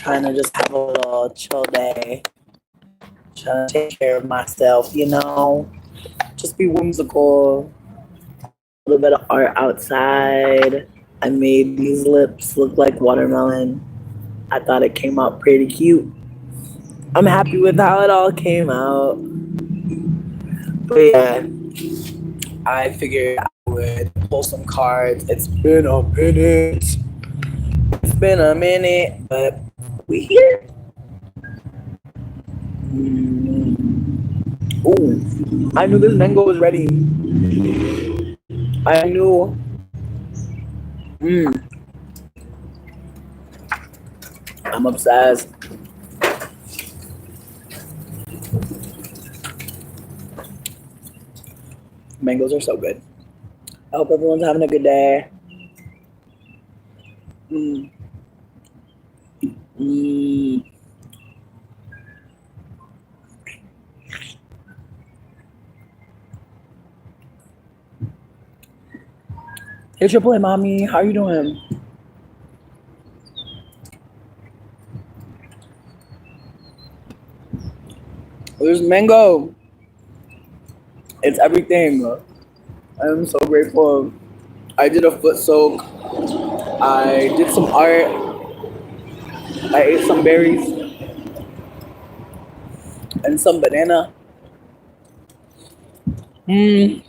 trying to just have a little chill day. Trying to take care of myself, you know? Just be whimsical. A little bit of art outside. I made these lips look like watermelon. I thought it came out pretty cute. I'm happy with how it all came out. But yeah, I figured I would pull some cards. It's been a minute. It's been a minute, but we here. Ooh, I knew this mango was ready. I knew. Mm, I'm obsessed. Mangoes are so good. I hope everyone's having a good day. Mm, mm. Hey, Triple A Mommy, how you doing? There's mango. It's everything. I'm so grateful. I did a foot soak. I did some art. I ate some berries and some banana. Mm,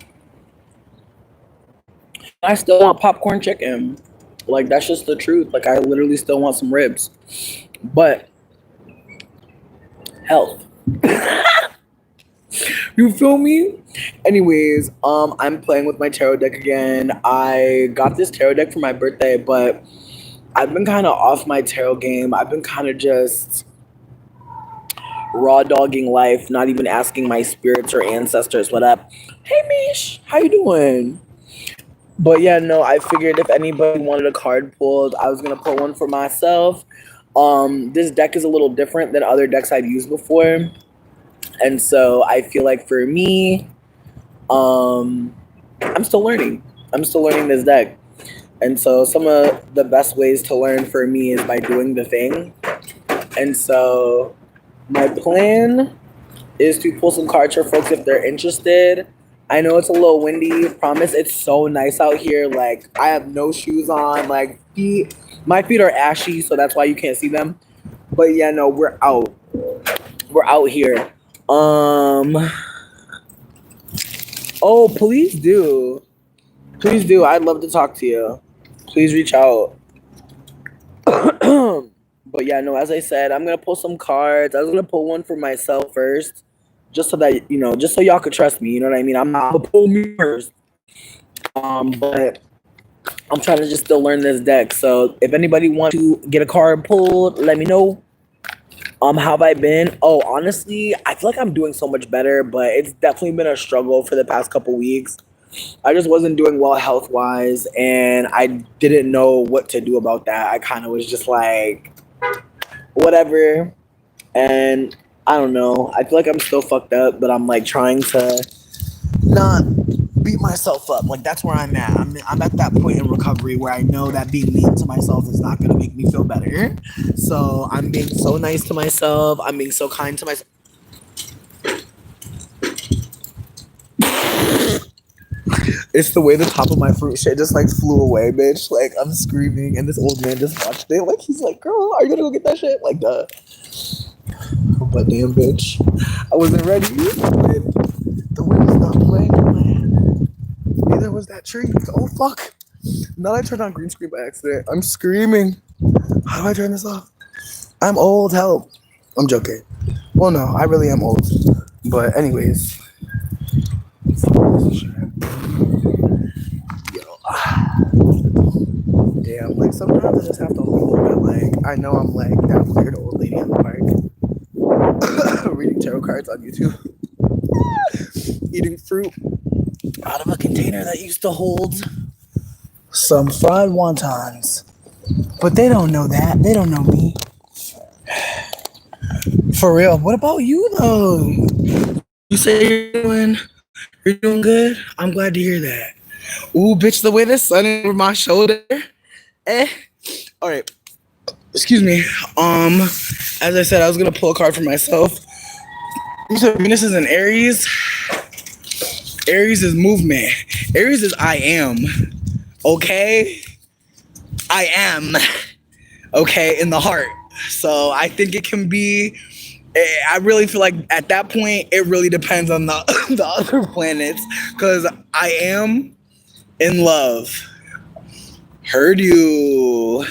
I still want popcorn chicken. Like, that's just the truth. Like, I literally still want some ribs. But health. You feel me? Anyways, I'm playing with my tarot deck again. I got this tarot deck for my birthday, but I've been kind of off my tarot game. I've been kind of just raw dogging life, not even asking my spirits or ancestors what up. Hey Mish, how you doing? But yeah, no, I figured if anybody wanted a card pulled, I was gonna pull one for myself. This deck is a little different than other decks I've used before. And so I feel like for me, I'm still learning. I'm still learning this deck. And so some of the best ways to learn for me is by doing the thing. And so my plan is to pull some cards for folks if they're interested. I know it's a little windy. Promise it's so nice out here. Like, I have no shoes on. Like, my feet are ashy, so that's why you can't see them. But yeah, no, we're out. We're out here. Oh, please do. Please do. I'd love to talk to you. Please reach out. But yeah, no, as I said, I'm gonna pull some cards. I was gonna pull one for myself first, just so that just so y'all could trust me. You know what I mean? I'm not gonna pull me first. But I'm trying to just still learn this deck. So if anybody wants to get a card pulled, let me know. How have I been? Oh, honestly, I feel like I'm doing so much better, but it's definitely been a struggle for the past couple weeks. I just wasn't doing well health wise, and I didn't know what to do about that. I kind of was just like, whatever. And I don't know. I feel like I'm still fucked up, but I'm like trying to not beat myself up. Like, that's where I'm at. I'm at that point in recovery where I know that being mean to myself is not going to make me feel better. So I'm being so nice to myself. I'm being so kind to myself. It's the way the top of my fruit shit just like flew away, bitch. Like, I'm screaming, and this old man just watched it. Like, he's like, "Girl, are you gonna go get that shit?" Like, duh. But damn, bitch, I wasn't ready. The wind is not playing in my hand. Neither was that tree. Oh fuck! Now I turned on green screen by accident. I'm screaming. How do I turn this off? I'm old. Help! I'm joking. Well, no, I really am old. But anyways. Yeah, like sometimes I just have to hold that. Like, I know I'm like that weird old lady in the park reading tarot cards on YouTube, eating fruit out of a container that used to hold some fried wontons. But they don't know that. They don't know me. For real. What about you though? You say you're doing good? I'm glad to hear that. Ooh, bitch, the way the sun is over my shoulder. Eh. All right. Excuse me. As I said, I was gonna pull a card for myself. You said Venus is in Aries. Aries is movement. Aries is I am. Okay? I am. Okay, in the heart. So I think it can be, I really feel like at that point, it really depends on the, the other planets. Because I am in love. Heard you.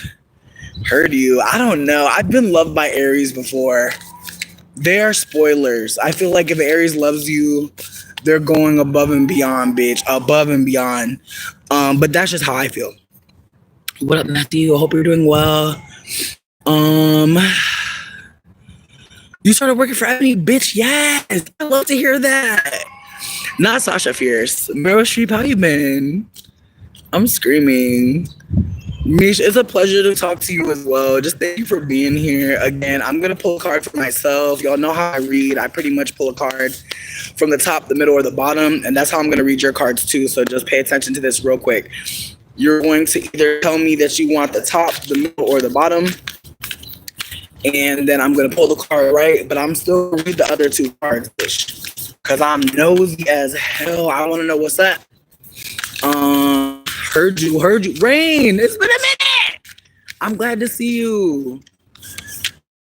Heard you. I don't know. I've been loved by Aries before. They are spoilers. I feel like if Aries loves you, they're going above and beyond, bitch. Above and beyond. But that's just how I feel. What up, Matthew? I hope you're doing well. You started working for Ebony, bitch. Yes. I love to hear that. Not Sasha Fierce. Meryl Streep, how you been? I'm screaming. Mish, it's a pleasure to talk to you as well. Just thank you for being here. Again, I'm going to pull a card for myself. Y'all know how I read. I pretty much pull a card from the top, the middle, or the bottom. And that's how I'm going to read your cards too. So just pay attention to this real quick. You're going to either tell me that you want the top, the middle, or the bottom. And then I'm going to pull the card right. But I'm still going to read the other two cards, bitch. Because I'm nosy as hell. I want to know what's that. Heard you. Rain, it's been a minute. I'm glad to see you.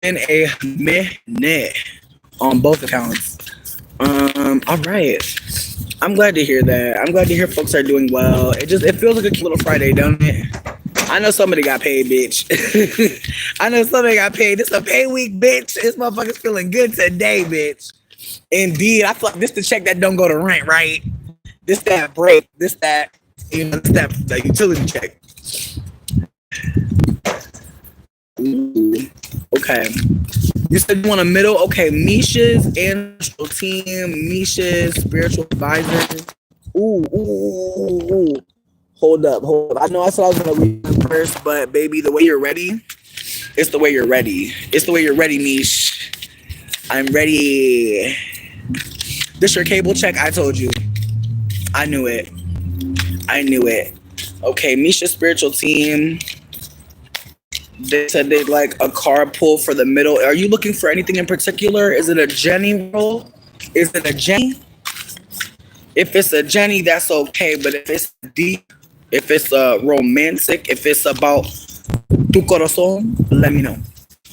In a minute on both accounts. All right. I'm glad to hear that. I'm glad to hear folks are doing well. It feels like a little Friday, don't it? I know somebody got paid, bitch. I know somebody got paid. This is a pay week, bitch. This motherfucker's feeling good today, bitch. Indeed. I feel like this the check that don't go to rent, right? This that break. This that. You know, that utility check. Ooh, okay. You said you want a middle? Okay, Misha's ancestral team, Misha's spiritual advisor. Ooh. Hold up. I know I said I was going to read them first, but baby, the way you're ready, it's the way you're ready. It's the way you're ready, Mish. I'm ready. This your cable check? I told you. I knew it. Okay, Misha's spiritual team. They said they'd like a card pull for the middle. Are you looking for anything in particular? Is it a Jenny roll? Is it a Jenny? If it's a Jenny, that's okay. But if it's deep, if it's romantic, if it's about tu corazón, let me know.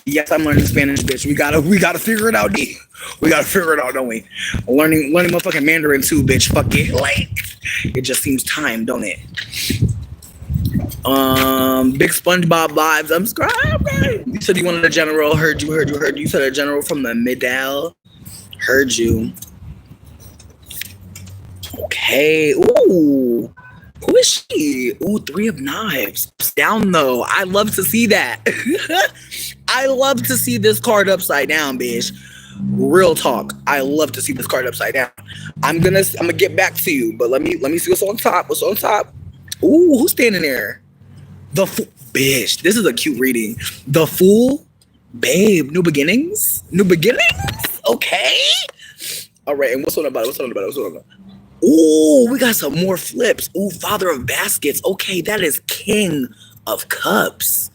Yes, I'm learning Spanish, bitch. We gotta figure it out, D. We gotta figure it out, don't we? Learning motherfucking Mandarin too, bitch. Fuck it. Like, it just seems time, don't it? Big SpongeBob vibes. I'm subscribing. You said you wanted a general. Heard you. You said a general from the middle. Heard you. Okay. Ooh. Who is she? Ooh, 3 of Knives. Down though. I love to see that. I love to see this card upside down, bitch. Real talk. I love to see this card upside down. I'm gonna get back to you, but let me see what's on top. What's on top? Ooh, who's standing there? The Fool. Bitch, this is a cute reading. The Fool. Babe, new beginnings? Okay. All right, and what's on the bottom? Ooh, we got some more flips. Ooh, Father of Baskets. Okay, that is King of Cups.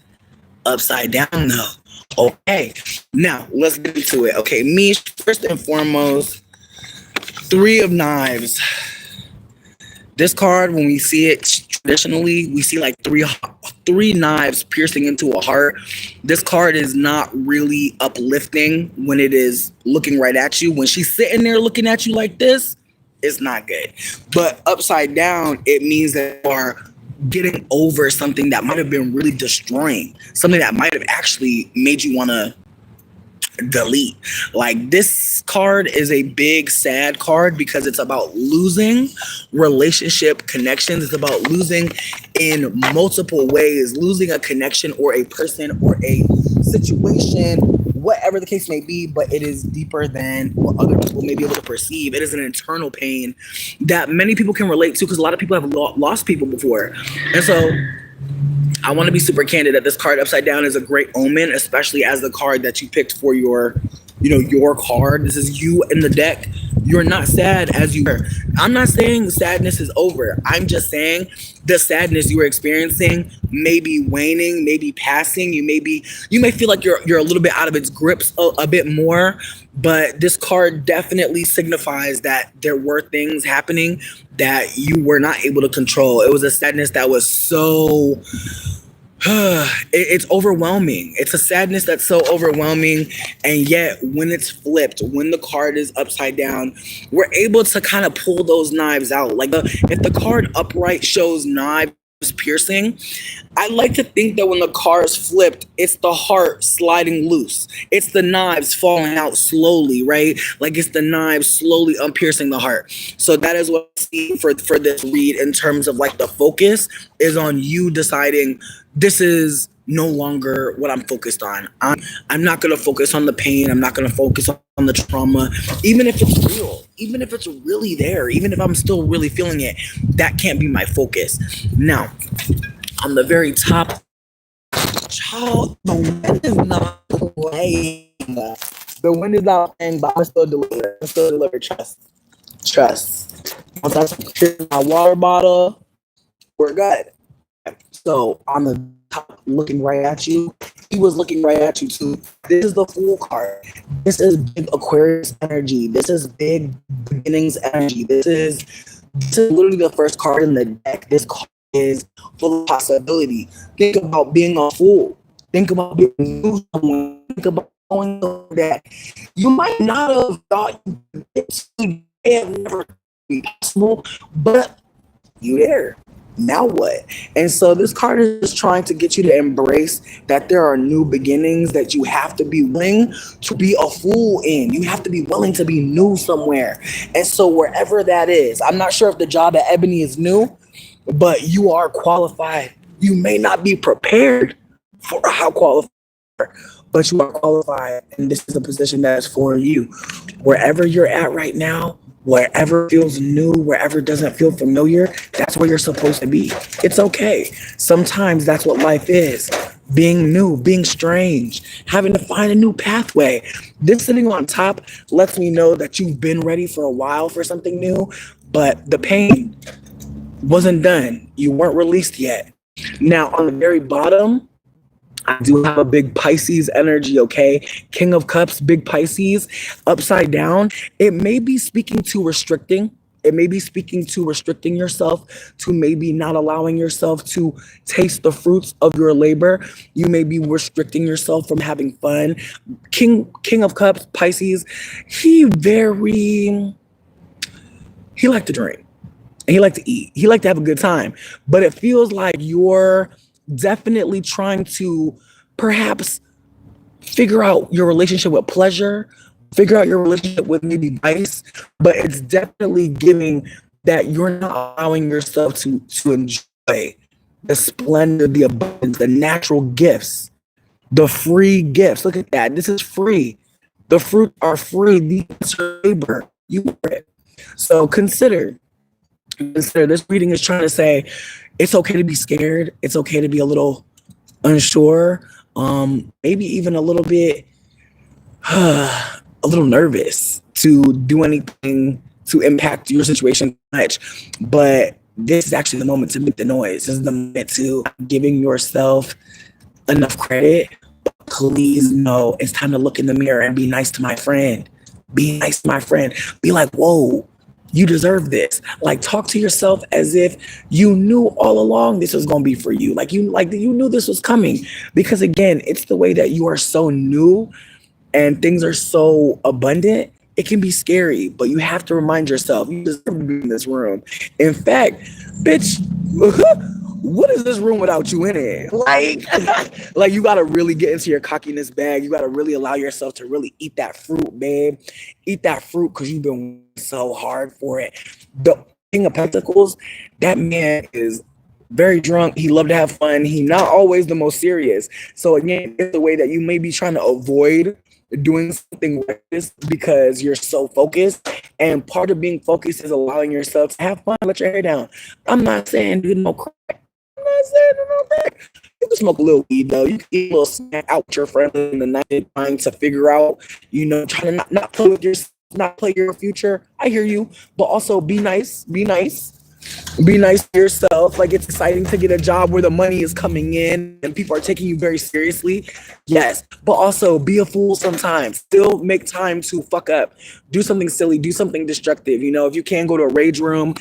Upside down, though. Okay, now let's get into it. Okay, me, first and foremost, 3 of Knives. This card, when we see it traditionally, we see like three knives piercing into a heart. This card is not really uplifting when it is looking right at you. When she's sitting there looking at you like this, it's not good. But upside down, it means that you are getting over something that might have been really destroying, something that might have actually made you want to delete. Like, this card is a big sad card because it's about losing relationship connections. It's about losing in multiple ways, losing a connection or a person or a situation, whatever the case may be, but it is deeper than what other people may be able to perceive. It is an internal pain that many people can relate to because a lot of people have lost people before. And so I want to be super candid that this card upside down is a great omen, especially as the card that you picked for your card. This is you in the deck. You're not sad as you were. I'm not saying sadness is over. I'm just saying the sadness you were experiencing may be waning, maybe passing. You may feel like you're a little bit out of its grips a bit more, but this card definitely signifies that there were things happening that you were not able to control. It was a sadness that was so it's overwhelming. It's a sadness that's so overwhelming. And yet, when it's flipped, when the card is upside down, we're able to kind of pull those knives out. Like, if the card upright shows knives piercing, I like to think that when the card is flipped, it's the heart sliding loose. It's the knives falling out slowly, right? Like, it's the knives slowly unpiercing the heart. So that is what I see for this read, in terms of like the focus is on you deciding this is no longer what I'm focused on. I'm not going to focus on the pain. I'm not going to focus on the trauma, even if it's real, even if it's really there, even if I'm still really feeling it. That can't be my focus. Now, on the very top, child, the wind is not playing. The wind is not playing, but I'm still deliver. I'm still deliver. Trust. Once I my water bottle, we're good. So on the top, looking right at you, he was looking right at you too. This is the Fool card. This is big Aquarius energy. This is big beginnings energy. This is literally the first card in the deck. This card is full of possibility. Think about being a fool. Think about being new someone. Think about going through that you might not have thought it had never been possible, but you there. Now what? And so this card is trying to get you to embrace that there are new beginnings, that you have to be willing to be a fool in. You have to be willing to be new somewhere. And so wherever that is, I'm not sure if the job at Ebony is new, but you are qualified. You may not be prepared for how qualified, but you are qualified. And this is a position that is for you. Wherever you're at right now, wherever feels new, wherever doesn't feel familiar, that's where you're supposed to be. It's okay. Sometimes that's what life is. Being new, being strange, having to find a new pathway. This sitting on top lets me know that you've been ready for a while for something new, but the pain wasn't done. You weren't released yet. Now, on the very bottom, I do have a big Pisces energy, okay? King of Cups, big Pisces, upside down. It may be speaking to restricting. It may be speaking to restricting yourself, to maybe not allowing yourself to taste the fruits of your labor. You may be restricting yourself from having fun. King of Cups, Pisces, he liked to drink. And he liked to eat. He liked to have a good time. But it feels like you're definitely trying to perhaps figure out your relationship with pleasure, figure out your relationship with maybe vice, but it's definitely giving that you're not allowing yourself to enjoy the splendor, the abundance, the natural gifts, the free gifts. Look at that. This is free. The fruits are free. These are labor. You are it. So consider this reading is trying to say it's okay to be scared. It's okay to be a little unsure, maybe even a little bit, a little nervous to do anything to impact your situation much. But this is actually the moment to make the noise. This is the moment to giving yourself enough credit. Please know it's time to look in the mirror and be nice to my friend. Be nice to my friend. Be like, whoa, you deserve this. Like, talk to yourself as if you knew all along this was going to be for you. Like you knew this was coming. Because again, it's the way that you are so new and things are so abundant. It can be scary, but you have to remind yourself you deserve to be in this room. In fact, bitch, what is this room without you in it? Like you got to really get into your cockiness bag. You got to really allow yourself to really eat that fruit, babe. Eat that fruit because you've been so hard for it. The King of Pentacles, that man is very drunk. He loved to have fun. He not always the most serious. So again, it's the way that you may be trying to avoid doing something like this because you're so focused. And part of being focused is allowing yourself to have fun, let your hair down. I'm not saying do no crack. I'm not saying do no crack. You can smoke a little weed though. You can eat a little snack out with your friends in the night, trying to figure out, trying to not play with yourself. not play your future. I hear you, but also be nice to yourself. Like, it's exciting to get a job where the money is coming in and people are taking you very seriously. Yes, but also be a fool sometimes. Still make time to fuck up. Do something silly. Do something destructive. You know, if you can, go to a rage room,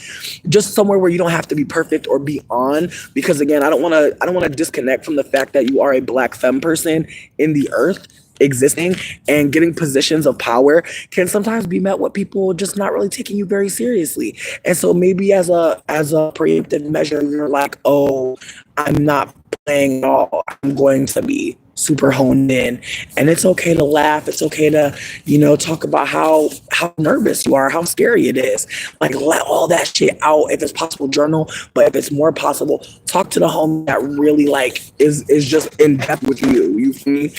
just somewhere where you don't have to be perfect or be on. Because again, I don't want to disconnect from the fact that you are a black femme person in the earth, existing and getting positions of power can sometimes be met with people just not really taking you very seriously. And so maybe as a preemptive measure, you're like, oh, I'm not playing at all. I'm going to be super honed in. And it's okay to laugh. It's okay to, talk about how nervous you are, how scary it is. Like, let all that shit out. If it's possible, journal. But if it's more possible, talk to the homie that really like is just in depth with you. You feel me?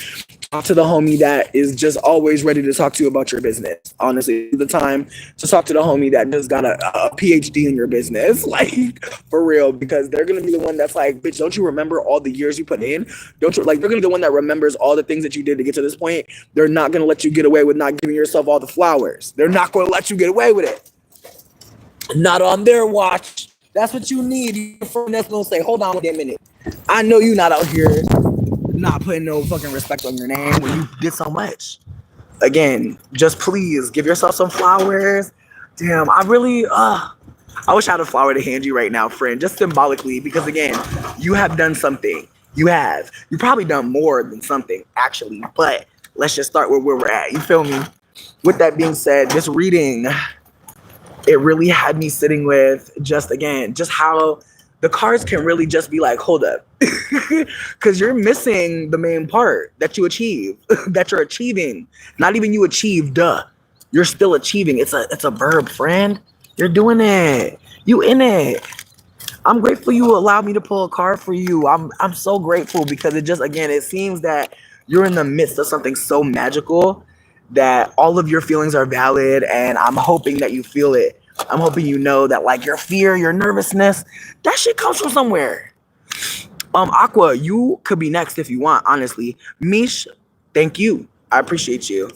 Talk to the homie that is just always ready to talk to you about your business. Honestly, the time to talk to the homie that just got a PhD in your business, like, for real, because they're gonna be the one that's like, bitch, don't you remember all the years you put in? Don't you, like, they're gonna be the one that remembers all the things that you did to get to this point. They're not gonna let you get away with not giving yourself all the flowers. They're not gonna let you get away with it. Not on their watch. That's what you need. Your friend that's gonna say, hold on a minute. I know you not out here not putting no fucking respect on your name when you did so much. Again, just please give yourself some flowers. Damn, I wish I had a flower to hand you right now, friend, just symbolically, because again, you have done something. You probably done more than something, actually, but let's just start with where we're at. You feel me? With that being said, this reading, it really had me sitting with just how the cards can really just be like, hold up. Because you're missing the main part that you achieve, that you're achieving. Not even you achieved, duh. You're still achieving. It's a verb, friend. You're doing it. You in it. I'm grateful you allowed me to pull a card for you. I'm so grateful because it seems that you're in the midst of something so magical that all of your feelings are valid, and I'm hoping that you feel it. I'm hoping you know that, like, your fear, your nervousness, that shit comes from somewhere. Aqua, you could be next if you want, honestly. Mish, thank you. I appreciate you.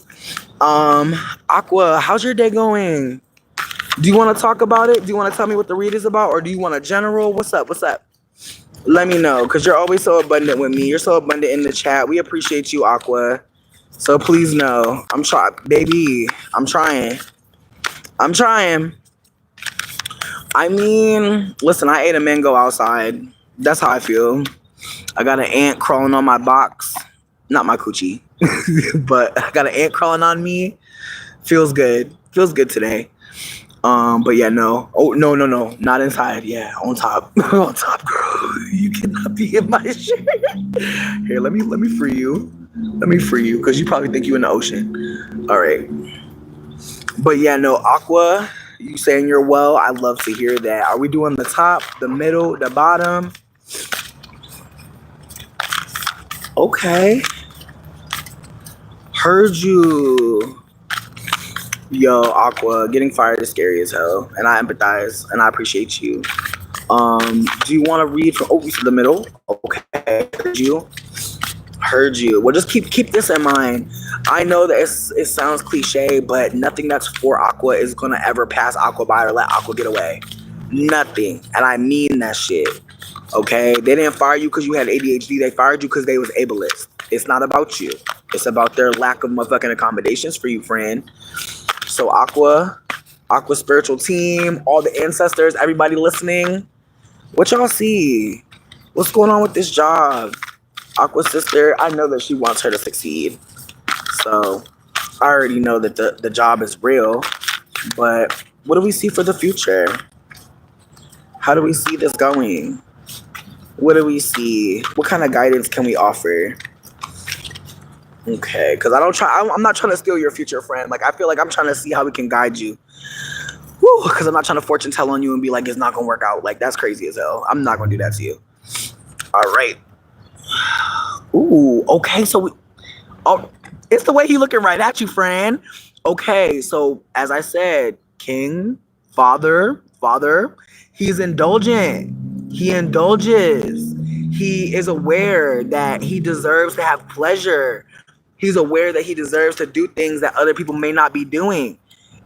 Aqua, how's your day going? Do you want to talk about it? Do you want to tell me what the read is about? Or do you want a general? What's up? Let me know, because you're always so abundant with me. You're so abundant in the chat. We appreciate you, Aqua. So please know. I'm trying, baby. I'm trying. I mean, listen, I ate a mango outside. That's how I feel. I got an ant crawling on my box. Not my coochie. But I got an ant crawling on me. Feels good. Feels good today. But yeah, no. Oh, no. Not inside. Yeah, on top. On top, girl. You cannot be in my shit. Here, let me free you. Let me free you, because you probably think you in the ocean. All right. But yeah, no, Aqua, you saying you're well. I love to hear that. Are we doing the top, the middle, the bottom? Okay. Heard you. Yo, Aqua, getting fired is scary as hell. And I empathize and I appreciate you. Do you want to read from to the middle? Okay. Heard you. Well, just keep this in mind. I know that it sounds cliche, but nothing that's for Aqua is gonna ever pass Aqua by or let Aqua get away. Nothing. And I mean that shit. Okay? They didn't fire you because you had ADHD. They fired you because they was ableist. It's not about you. It's about their lack of motherfucking accommodations for you, friend. So Aqua spiritual team, all the ancestors, everybody listening, what y'all see? What's going on with this job? Aqua's sister, I know that she wants her to succeed. So I already know that the job is real. But what do we see for the future? How do we see this going? What do we see? What kind of guidance can we offer? Okay, because I'm not trying to steal your future, friend. Like, I feel like I'm trying to see how we can guide you. Woo, because I'm not trying to fortune tell on you and be like, it's not going to work out. Like, that's crazy as hell. I'm not going to do that to you. All right. Ooh, okay, so it's the way he looking right at you, friend. Okay, so as I said, king, father, he's indulgent. He indulges. He is aware that he deserves to have pleasure. He's aware that he deserves to do things that other people may not be doing.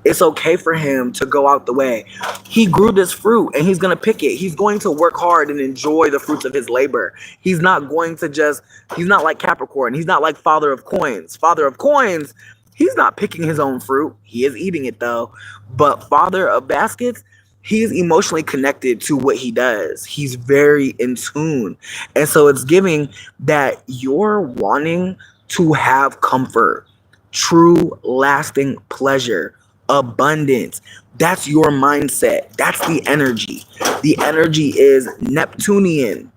It's okay for him to go out the way. He grew this fruit and he's going to pick it. He's going to work hard and enjoy the fruits of his labor. He's not going to just, he's not like Capricorn. He's not like Father of Coins. Father of Coins, he's not picking his own fruit. He is eating it though. But Father of Baskets, he's emotionally connected to what he does. He's very in tune. And so it's giving that you're wanting to have comfort, true, lasting pleasure, abundance. That's your mindset. That's the energy. The energy is Neptunian.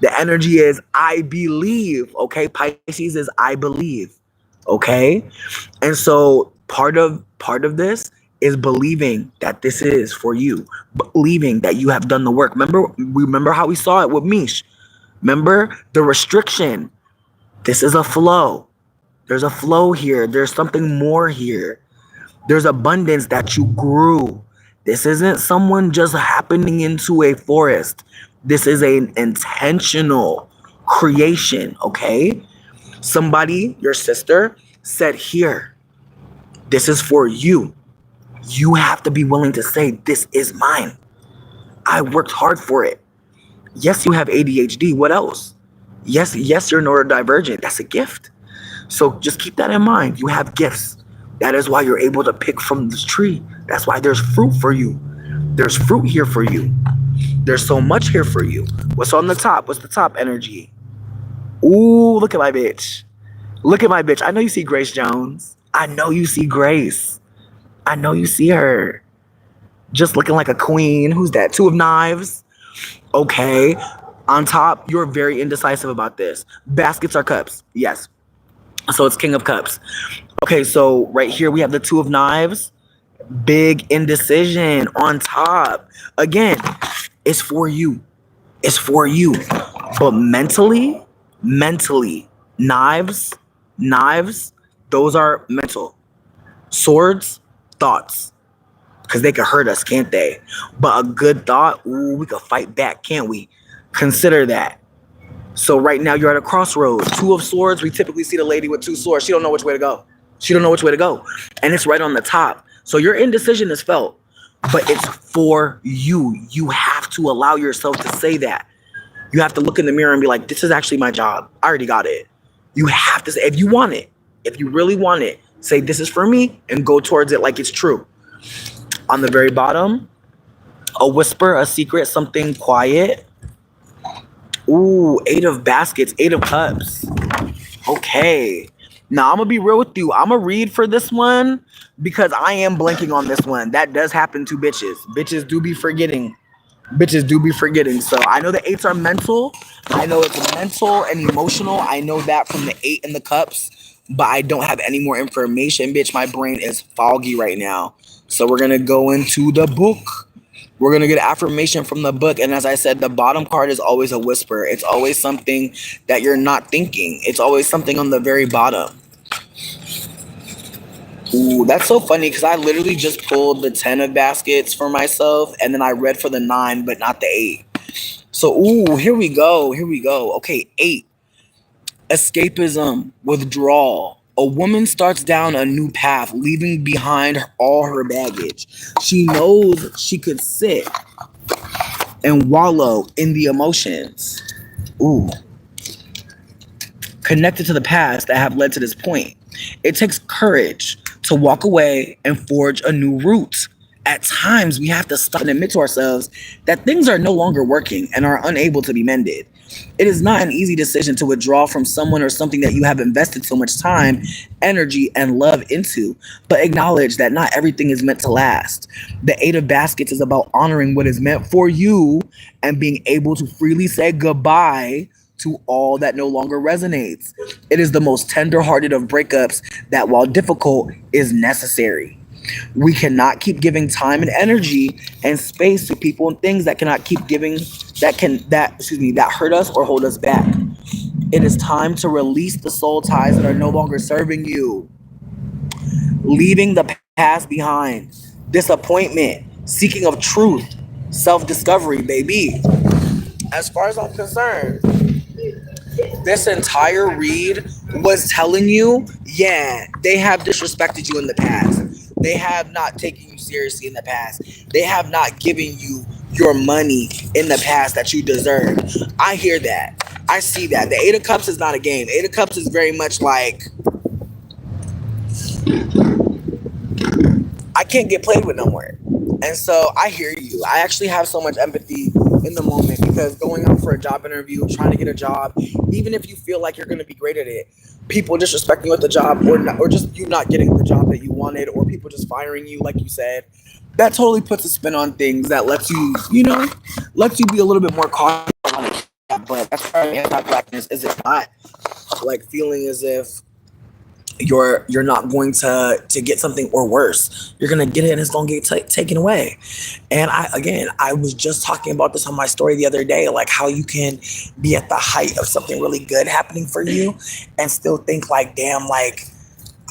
The energy is I believe. Okay. Pisces is I believe. Okay. And so part of this is believing that this is for you, believing that you have done the work. Remember how we saw it with Mish. Remember the restriction. This is a flow. There's a flow here. There's something more here. There's abundance that you grew. This isn't someone just happening into a forest. This is an intentional creation, okay? Somebody, your sister, said, here, this is for you. You have to be willing to say, this is mine. I worked hard for it. Yes, you have ADHD. What else? Yes, you're neurodivergent. That's a gift. So just keep that in mind. You have gifts. That is why you're able to pick from this tree. That's why there's fruit for you. There's fruit here for you. There's so much here for you. What's on the top? What's the top energy? Ooh, look at my bitch. Look at my bitch. I know you see Grace Jones. I know you see Grace. I know you see her. Just looking like a queen. Who's that? Two of Knives. Okay. On top, you're very indecisive about this. Baskets are cups. Yes. So it's King of Cups. Okay, so right here we have the Two of Knives. Big indecision on top. Again, it's for you. It's for you. But mentally, knives, those are mental. Swords, thoughts. Because they can hurt us, can't they? But a good thought, ooh, we could fight back, can't we? Consider that. So right now you're at a crossroads. Two of Swords, we typically see the lady with two swords. She don't know which way to go. And it's right on the top. So your indecision is felt, but it's for you. You have to allow yourself to say that. You have to look in the mirror and be like, this is actually my job. I already got it. You have to say, if you want it, if you really want it, say this is for me and go towards it like it's true. On the very bottom, a whisper, a secret, something quiet. Ooh, 8 of Baskets, 8 of Cups. Okay. Now, I'm going to be real with you. I'm going to read for this one because I am blanking on this one. That does happen to bitches. Bitches do be forgetting. So I know the 8s are mental. I know it's mental and emotional. I know that from the 8 in the Cups, but I don't have any more information. Bitch, my brain is foggy right now. So we're going to go into the book. We're going to get affirmation from the book. And as I said, the bottom card is always a whisper. It's always something that you're not thinking. It's always something on the very bottom. Ooh, that's so funny because I literally just pulled the 10 of Baskets for myself. And then I read for the 9, but not the 8. So, ooh, here we go. Okay, 8. Escapism, withdrawal. A woman starts down a new path, leaving behind all her baggage. She knows she could sit and wallow in the emotions. Ooh. Connected to the past that have led to this point. It takes courage to walk away and forge a new route. At times, we have to stop and admit to ourselves that things are no longer working and are unable to be mended. It is not an easy decision to withdraw from someone or something that you have invested so much time, energy, and love into, but acknowledge that not everything is meant to last. The 8 of Baskets is about honoring what is meant for you and being able to freely say goodbye to all that no longer resonates. It is the most tender-hearted of breakups that, while difficult, is necessary. We cannot keep giving time and energy and space to people and things that cannot keep giving, that hurt us or hold us back. It is time to release the soul ties that are no longer serving you. Leaving the past behind. Disappointment. Seeking of truth. Self-discovery, baby. As far as I'm concerned, this entire read was telling you, yeah, they have disrespected you in the past. They have not taken you seriously in the past. They have not given you your money in the past that you deserve. I hear that. I see that. The Eight of Cups is not a game. Eight of Cups is very much like, I can't get played with no more. And so I hear you. I actually have so much empathy in the moment, because going out for a job interview, trying to get a job, even if you feel like you're going to be great at it, people disrespecting you at the job, or not, or just you not getting the job that you wanted, or people just firing you, like you said, that totally puts a spin on things that lets you, lets you be a little bit more cautious. But that's part of anti-blackness, is it not? Like feeling as if you're not going to get something, or worse, you're gonna get it and it's gonna get taken away. And I was just talking about this on my story the other day, like how you can be at the height of something really good happening for you and still think like, damn, like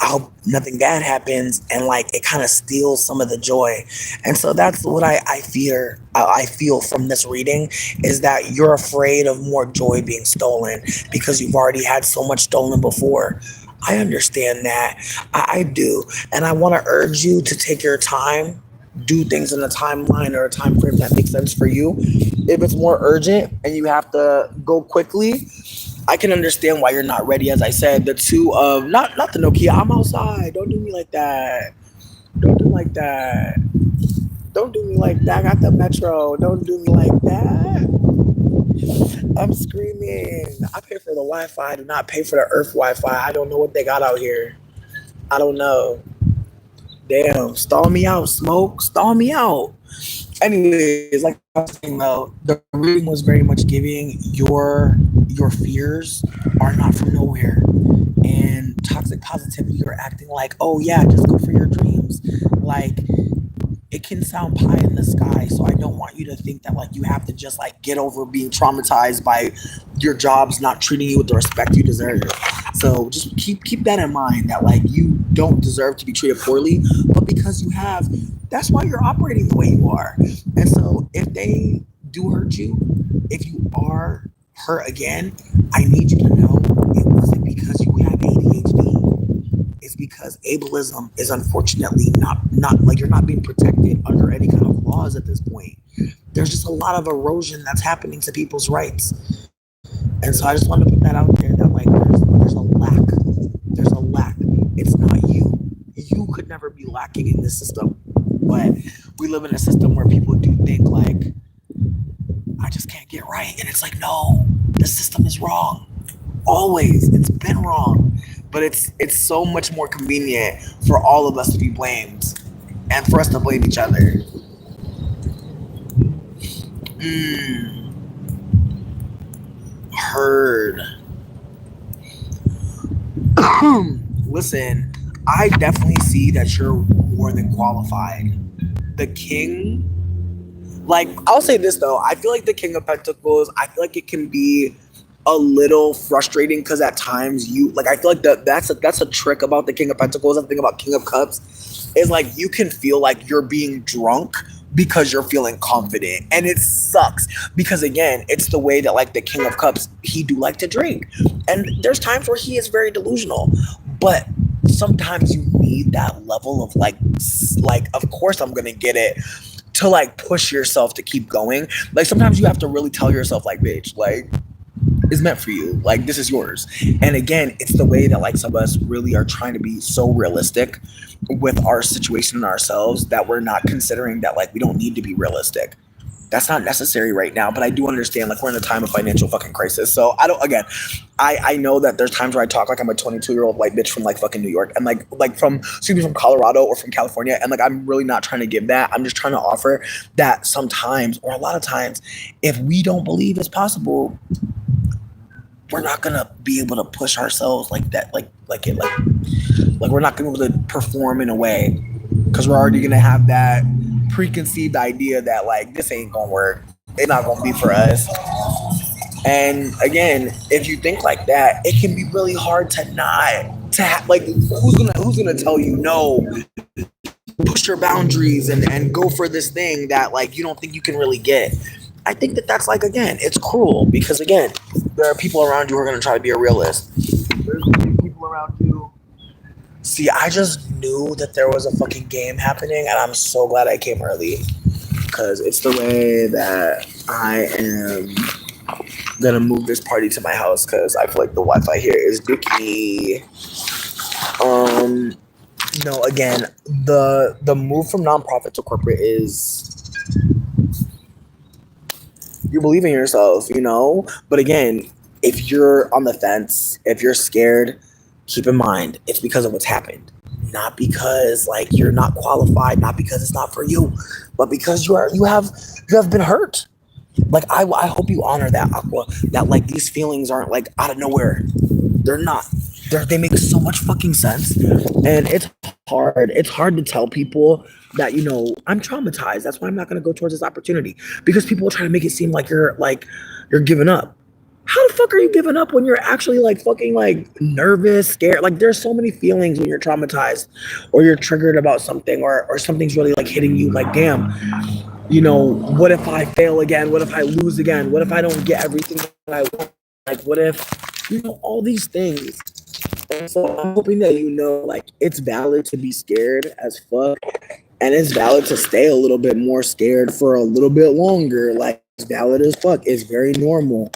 I hope nothing bad happens, and like it kind of steals some of the joy. And so that's what I fear. I feel from this reading, is that you're afraid of more joy being stolen because you've already had so much stolen before. I understand that. I do. And I want to urge you to take your time, do things in a timeline or a time frame that makes sense for you. If it's more urgent and you have to go quickly, I can understand why you're not ready. As I said, the two of not the Nokia, I'm outside. Don't do me like that. Don't do like that. Don't do me like that. I got the metro. Don't do me like that. I'm screaming. I pay for the Wi-Fi. I do not pay for the Earth Wi-Fi. I don't know what they got out here. I don't know. Damn, stall me out, smoke. Stall me out. Anyways, like I was saying though, the reading was very much giving your fears are not from nowhere. And toxic positivity, you're acting like, oh yeah, just go for your dreams. Like, it can sound pie in the sky. So I don't want you to think that like you have to just like get over being traumatized by your jobs not treating you with the respect you deserve. So just keep that in mind, that like you don't deserve to be treated poorly, but because you have, that's why you're operating the way you are. And so if they do hurt you, if you are hurt again, I need you to know it wasn't because you have ADHD. It's because ableism is unfortunately not like, you're not being protected under any kind of laws at this point. There's just a lot of erosion that's happening to people's rights. And so I just wanted to put that out there, that like there's a lack. There's a lack. It's not you. You could never be lacking in this system. But we live in a system where people do think like, I just can't get right. And it's like, no, the system is wrong. Always. It's been wrong. But it's so much more convenient for all of us to be blamed and for us to blame each other. Mm, heard. Listen, I definitely see that you're more than qualified. The king, like, I'll say this though, I feel like the King of Pentacles, I feel like it can be a little frustrating, because at times you like, I feel like that's a trick about the King of Pentacles. I think about King of Cups is like, you can feel like you're being drunk because you're feeling confident, and it sucks because again, it's the way that like the King of Cups, he do like to drink, and there's times where he is very delusional, but sometimes you need that level of like of course I'm gonna get it, to like push yourself to keep going. Like sometimes you have to really tell yourself like, bitch, like, is meant for you. Like, this is yours. And again, it's the way that like some of us really are trying to be so realistic with our situation and ourselves, that we're not considering that like we don't need to be realistic. That's not necessary right now, but I do understand like we're in a time of financial fucking crisis. So I don't, again, I know that there's times where I talk like I'm a 22-year-old white bitch from like fucking New York, and like from, excuse me, from Colorado or from California, and like I'm really not trying to give that. I'm just trying to offer that sometimes, or a lot of times, if we don't believe it's possible, we're not gonna be able to push ourselves like that, like we're not gonna be able to perform in a way, because we're already gonna have that preconceived idea that like this ain't gonna work, it's not gonna be for us. And again, if you think like that, it can be really hard to not like who's gonna tell you no, push your boundaries and go for this thing that like you don't think you can really get. I think that that's like, again, it's cruel, because again, there are people around you who are going to try to be a realist. There's going to be people around you See, I just knew that there was a fucking game happening, and I'm so glad I came early. Because it's the way that I am gonna move this party to my house, because I feel like the Wi-Fi here is dookie. No, again, the move from nonprofit to corporate is you believe in yourself, you know? But again, if you're on the fence, if you're scared, keep in mind it's because of what's happened. Not because like you're not qualified, not because it's not for you, but because you have been hurt. Like I hope you honor that, Aqua. That like these feelings aren't like out of nowhere. They're not. They make so much fucking sense, and it's hard. It's hard to tell people that I'm traumatized. That's why I'm not gonna go towards this opportunity, because people will try to make it seem like you're giving up. How the fuck are you giving up when you're actually like fucking like nervous, scared? Like there's so many feelings when you're traumatized or you're triggered about something or something's really like hitting you like, damn, what if I fail again? What if I lose again? What if I don't get everything that I want? Like, what if, all these things. And so I'm hoping that like, it's valid to be scared as fuck. And it's valid to stay a little bit more scared for a little bit longer. Like, it's valid as fuck. It's very normal.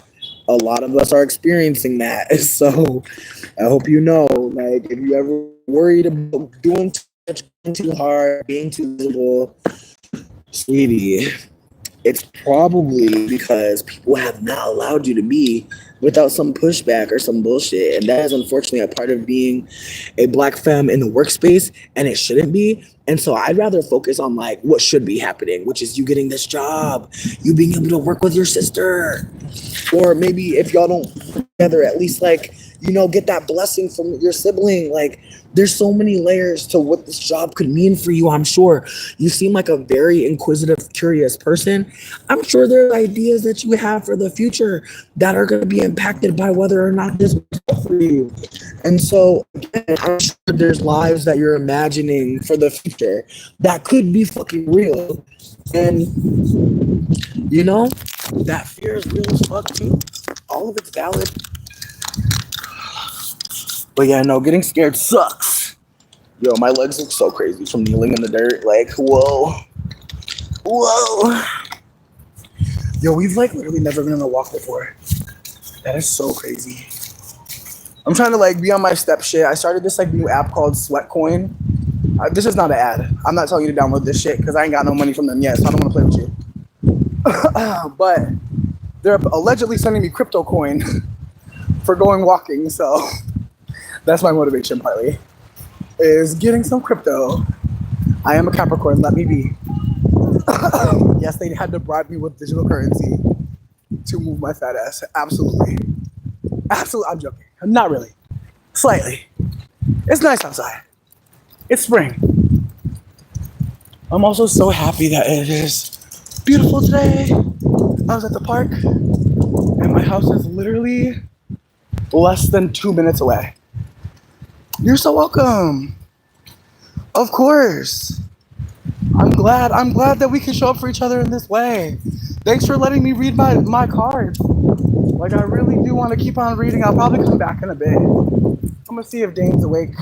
A lot of us are experiencing that. So I hope like, if you ever worried about doing too much, being too hard, being too visible, sweetie, it's probably because people have not allowed you to be without some pushback or some bullshit. And that is unfortunately a part of being a Black femme in the workspace, and it shouldn't be. And so I'd rather focus on like what should be happening, which is you getting this job, you being able to work with your sister, or maybe if y'all don't together, at least like, get that blessing from your sibling. Like there's so many layers to what this job could mean for you. I'm sure you seem like a very inquisitive, curious person. I'm sure there are ideas that you have for the future that are going to be impacted by whether or not this works for you. And so again, I'm sure there's lives that you're imagining for the future that could be fucking real. And that fear is real as fuck too. All of it's valid. But yeah, no, getting scared sucks. Yo, my legs look so crazy from kneeling in the dirt. Like, whoa. Yo, we've like literally never been on a walk before. That is so crazy. I'm trying to like be on my step shit. I started this like new app called Sweatcoin. This is not an ad. I'm not telling you to download this shit because I ain't got no money from them yet, so I don't want to play with you. But they're allegedly sending me crypto coin for going walking, so that's my motivation partly, is getting some crypto. I am a Capricorn, let me be. Yes, they had to bribe me with digital currency to move my fat ass. Absolutely. I'm joking. Not really. Slightly. It's nice outside. It's spring. I'm also so happy that it is beautiful today. I was at the park and my house is literally less than 2 minutes away. You're so welcome. Of course. I'm glad that we can show up for each other in this way. Thanks for letting me read my card. Like, I really do want to keep on reading. I'll probably come back in a bit. I'm gonna see if Dane's awake.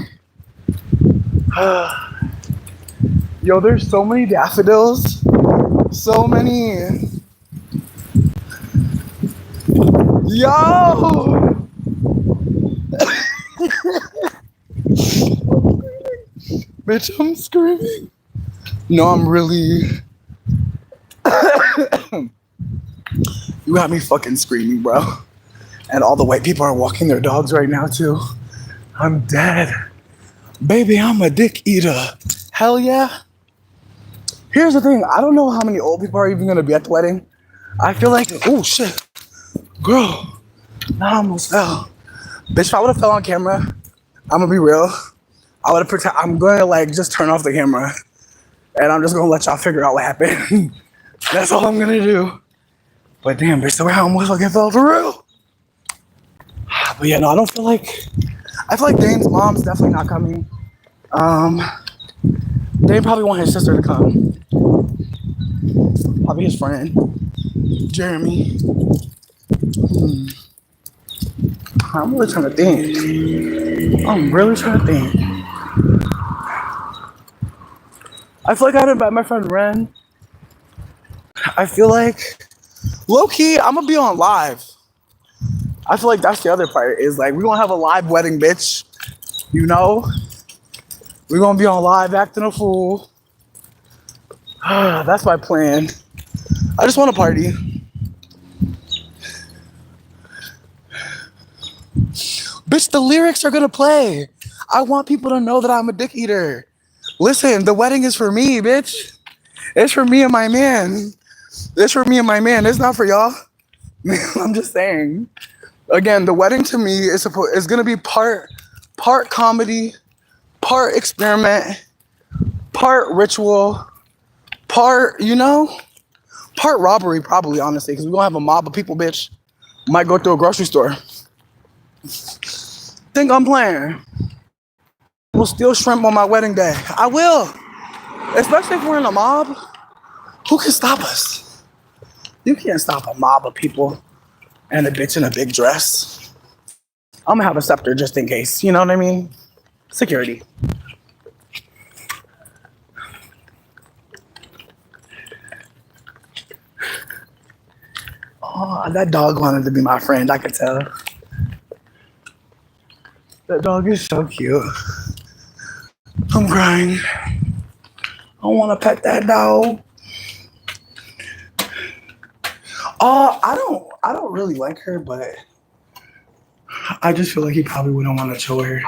Yo, there's so many daffodils. So many. Yo! Bitch, I'm screaming. No, I'm really... You got me fucking screaming, bro. And all the white people are walking their dogs right now, too. I'm dead. Baby, I'm a dick eater. Hell yeah. Here's the thing. I don't know how many old people are even going to be at the wedding. I feel like... Oh, shit. Girl. I almost fell. Bitch, if I would have fell on camera, I'm going to be real. I'm going to, like, just turn off the camera. And I'm just going to let y'all figure out what happened. That's all I'm going to do. But damn, bitch, the way I almost fucking fell for real. But yeah, no, I feel like Dane's mom's definitely not coming. Dane probably want his sister to come. Probably his friend, Jeremy. I'm really trying to think. I feel like I had to invite my friend Ren. I feel like low key, I'm gonna be on live. I feel like that's the other part is like we're gonna have a live wedding, bitch. You know, we're gonna be on live acting a fool. That's my plan. I just want to party. Bitch, the lyrics are gonna play. I want people to know that I'm a dick eater. Listen, the wedding is for me, bitch. It's for me and my man. It's for me and my man. It's not for y'all. I'm just saying. Again, the wedding to me is gonna be part comedy, part experiment, part ritual, part part robbery probably honestly because we're gonna have a mob of people, bitch. Might go through a grocery store. Think I'm playing. We'll steal shrimp on my wedding day. I will, especially if we're in a mob. Who can stop us? You can't stop a mob of people and a bitch in a big dress. I'm gonna have a scepter just in case. You know what I mean? Security. Oh, that dog wanted to be my friend. I could tell. That dog is so cute. I'm crying. I want to pet that dog. I don't really like her, but I just feel like he probably wouldn't want to show her.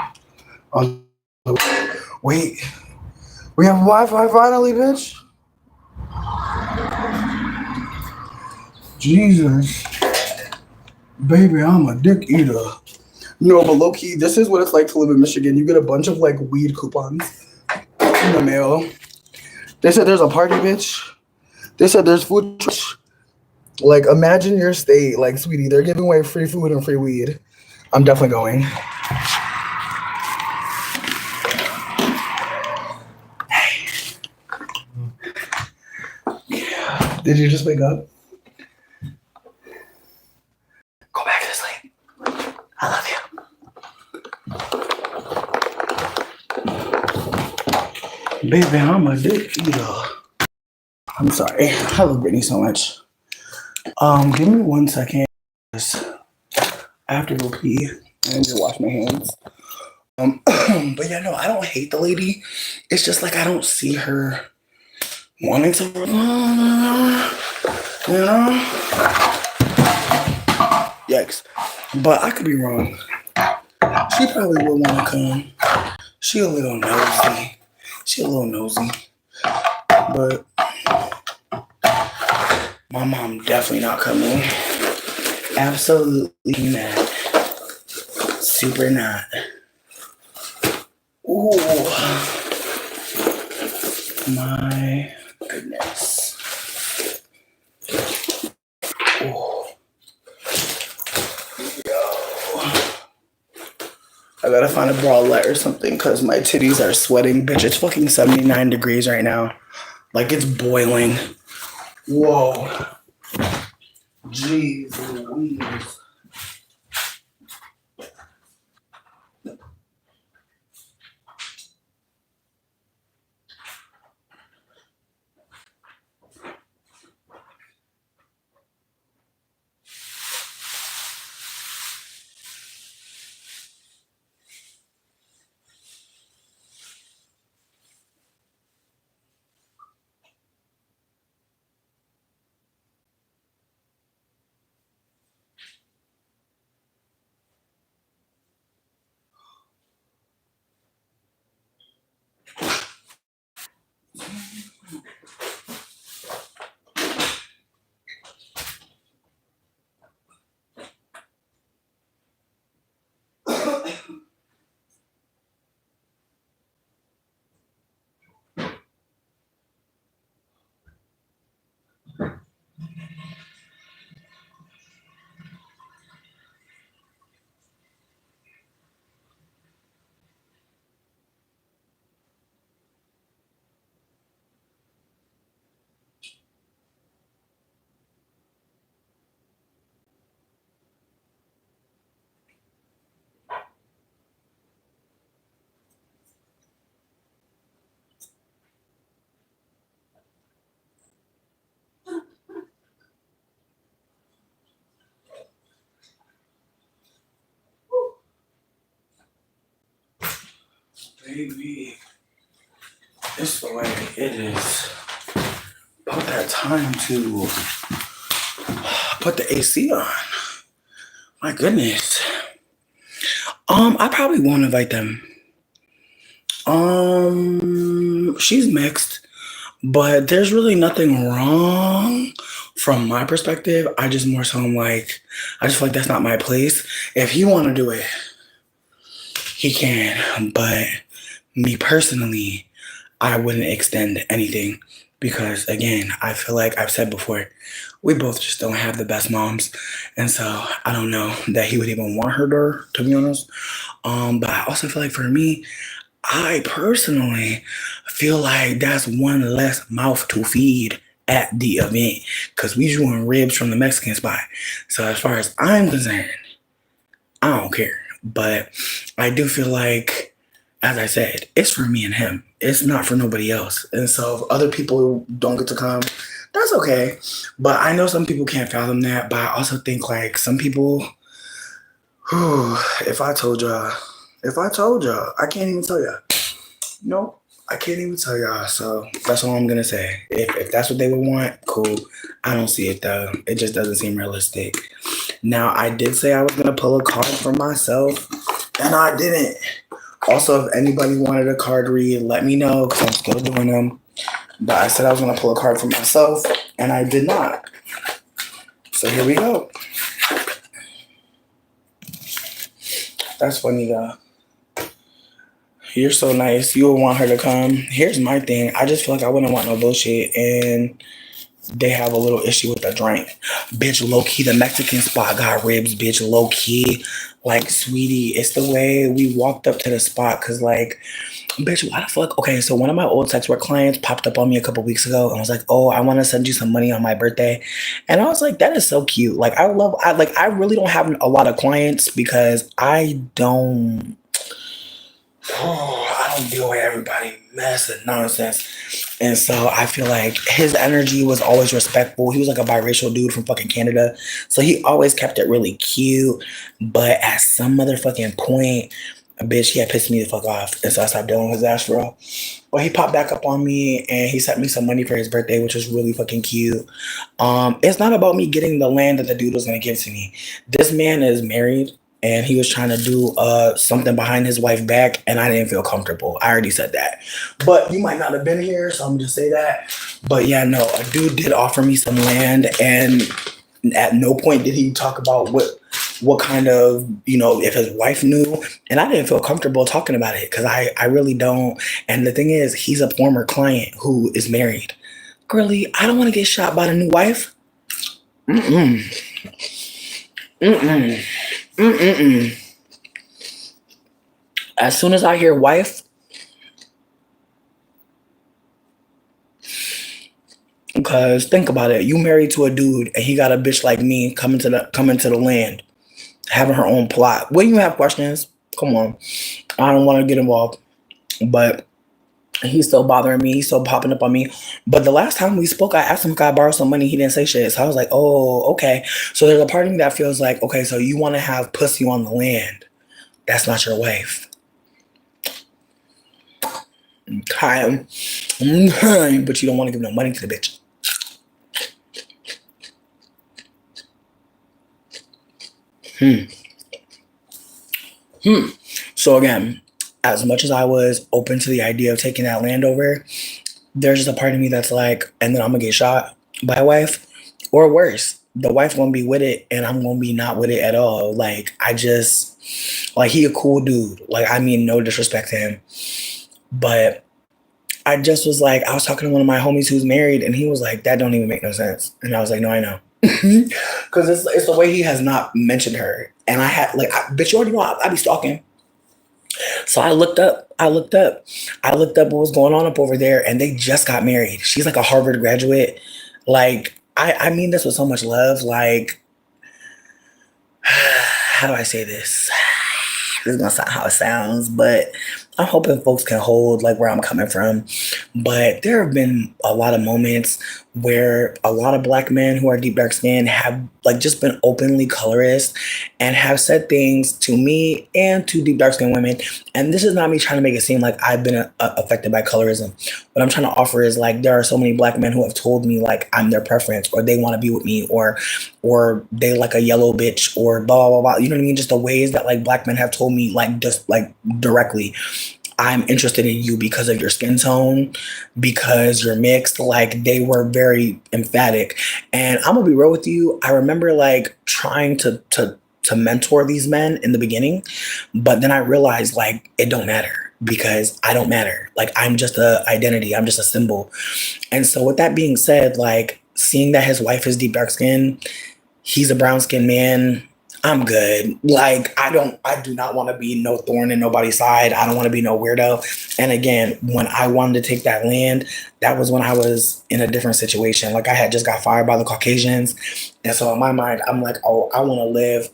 Wait, we have Wi-Fi finally, bitch. Jesus, baby, I'm a dick eater. No, but low key, this is what it's like to live in Michigan. You get a bunch of like weed coupons in the mail. They said there's a party, bitch. They said there's food. Like, imagine your state, like, sweetie, they're giving away free food and free weed. I'm definitely going. Did you just wake up? Go back to sleep. I love you. Baby, I'm a dick eater. I'm sorry. I love Brittany so much. Give me 1 second. I have to go pee and just wash my hands. But yeah, no, I don't hate the lady. It's just like I don't see her wanting to, you know? Yikes. But I could be wrong. She probably will want to come. She a little nosy. But my mom definitely not coming. Absolutely not. Super not. Ooh. My goodness. Ooh. I gotta find a bralette or something because my titties are sweating. Bitch, it's fucking 79 degrees right now. Like, it's boiling. Whoa. Jeez Louise. Baby, it's the way it is. About that time to put the AC on. My goodness. I probably won't invite them. She's mixed, but there's really nothing wrong from my perspective. I just more so I'm like, I just feel like that's not my place. If he want to do it, he can. But me personally, I wouldn't extend anything because, again, I feel like I've said before, we both just don't have the best moms. And so I don't know that he would even want her there, to be honest. But I also feel like for me, I personally feel like that's one less mouth to feed at the event because we doing ribs from the Mexican spot. So as far as I'm concerned, I don't care. But I do feel like, as I said, it's for me and him. It's not for nobody else. And so if other people don't get to come, that's okay. But I know some people can't fathom that. But I also think like some people, whew, if I told y'all, I can't even tell y'all. Nope, I can't even tell y'all. So that's all I'm gonna say. If that's what they would want, cool. I don't see it though. It just doesn't seem realistic. Now I did say I was gonna pull a card for myself, and I didn't. Also, if anybody wanted a card read, let me know because I'm still doing them. But I said I was gonna pull a card for myself, and I did not. So here we go. That's funny though. You're so nice. You would want her to come. Here's my thing. I just feel like I wouldn't want no bullshit. And they have a little issue with the drink. Bitch, low key, the Mexican spot got ribs, bitch, low key. Like, sweetie, it's the way we walked up to the spot. Cause like, bitch, why the fuck? Okay, so one of my old sex work clients popped up on me a couple weeks ago and was like, oh, I want to send you some money on my birthday. And I was like, that is so cute. Like, I really don't have a lot of clients because I don't deal with everybody mess and nonsense. And so I feel like his energy was always respectful. He was like a biracial dude from fucking Canada. So he always kept it really cute. But at some motherfucking point, bitch, he had pissed me the fuck off. And so I stopped dealing with his ass for real. Well, he popped back up on me and he sent me some money for his birthday, which was really fucking cute. It's not about me getting the land that the dude was gonna give to me. This man is married and he was trying to do something behind his wife's back, and I didn't feel comfortable. I already said that. But you might not have been here, so I'm just say that. But yeah, no, a dude did offer me some land, and at no point did he talk about what kind of, if his wife knew. And I didn't feel comfortable talking about it because I really don't. And the thing is, he's a former client who is married. Girlie, I don't want to get shot by the new wife. Mm-mm. Mm-mm. Mm-mm. As soon as I hear wife, because think about it, you married to a dude and he got a bitch like me coming to the land, having her own plot. When you have questions, come on. I don't want to get involved, but he's still bothering me. He's still popping up on me. But the last time we spoke, I asked him if I borrow some money. He didn't say shit. So I was like, oh, okay. So there's a part of me that feels like, okay, so you want to have pussy on the land. That's not your wife. Okay. But you don't want to give no money to the bitch. So again, as much as I was open to the idea of taking that land over, there's just a part of me that's like, and then I'm gonna get shot by a wife, or worse, the wife gonna be with it and I'm gonna be not with it at all. Like, he a cool dude. Like, I mean, no disrespect to him, but I just was like, I was talking to one of my homies who's married, and he was like, that don't even make no sense. And I was like, no, I know. Because it's the way he has not mentioned her. And I had, bitch, you already know I be stalking. So I looked up what was going on up over there, and they just got married. She's like a Harvard graduate. Like, I mean this with so much love. Like, how do I say this? This is gonna sound how it sounds, but I'm hoping folks can hold like where I'm coming from. But there have been a lot of moments where a lot of black men who are deep dark skinned have like just been openly colorist and have said things to me and to deep dark skinned women. And this is not me trying to make it seem like I've been affected by colorism. What I'm trying to offer is like there are so many black men who have told me like I'm their preference or they want to be with me or they like a yellow bitch or blah blah blah. You know what I mean? Just the ways that like black men have told me like just like directly I'm interested in you because of your skin tone, because you're mixed. Like they were very emphatic. And I'm gonna be real with you. I remember like trying to mentor these men in the beginning, but then I realized like it don't matter because I don't matter. Like I'm just a identity. I'm just a symbol. And so with that being said, like seeing that his wife is deep dark skin, he's a brown skinned man. I'm good. Like I do not want to be no thorn in nobody's side. I don't want to be no weirdo. And again, when I wanted to take that land, that was when I was in a different situation. Like I had just got fired by the Caucasians. And so in my mind, I'm like, oh, I want to live.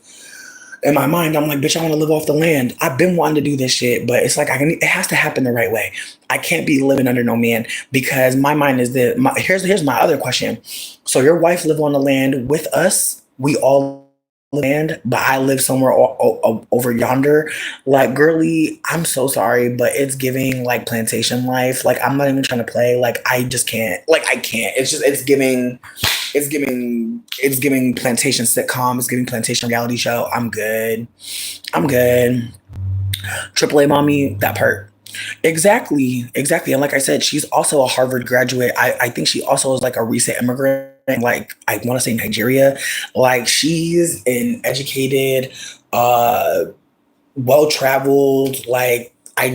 In my mind, I'm like, bitch, I want to live off the land. I've been wanting to do this shit, but it's like it has to happen the right way. I can't be living under no man because my mind is here's my other question. So your wife live on the land with us. We all land, but I live somewhere over yonder. Like, girly, I'm so sorry, but it's giving like plantation life. Like, I'm not even trying to play. Like, I just can't. Like, I can't. It's giving plantation sitcom. It's giving plantation reality show. I'm good. I'm good. Triple A mommy, that part. Exactly, exactly. And like I said, she's also a Harvard graduate. I think she also is like a recent immigrant, like I want to say Nigeria. Like she's an educated, uh, well-traveled, like I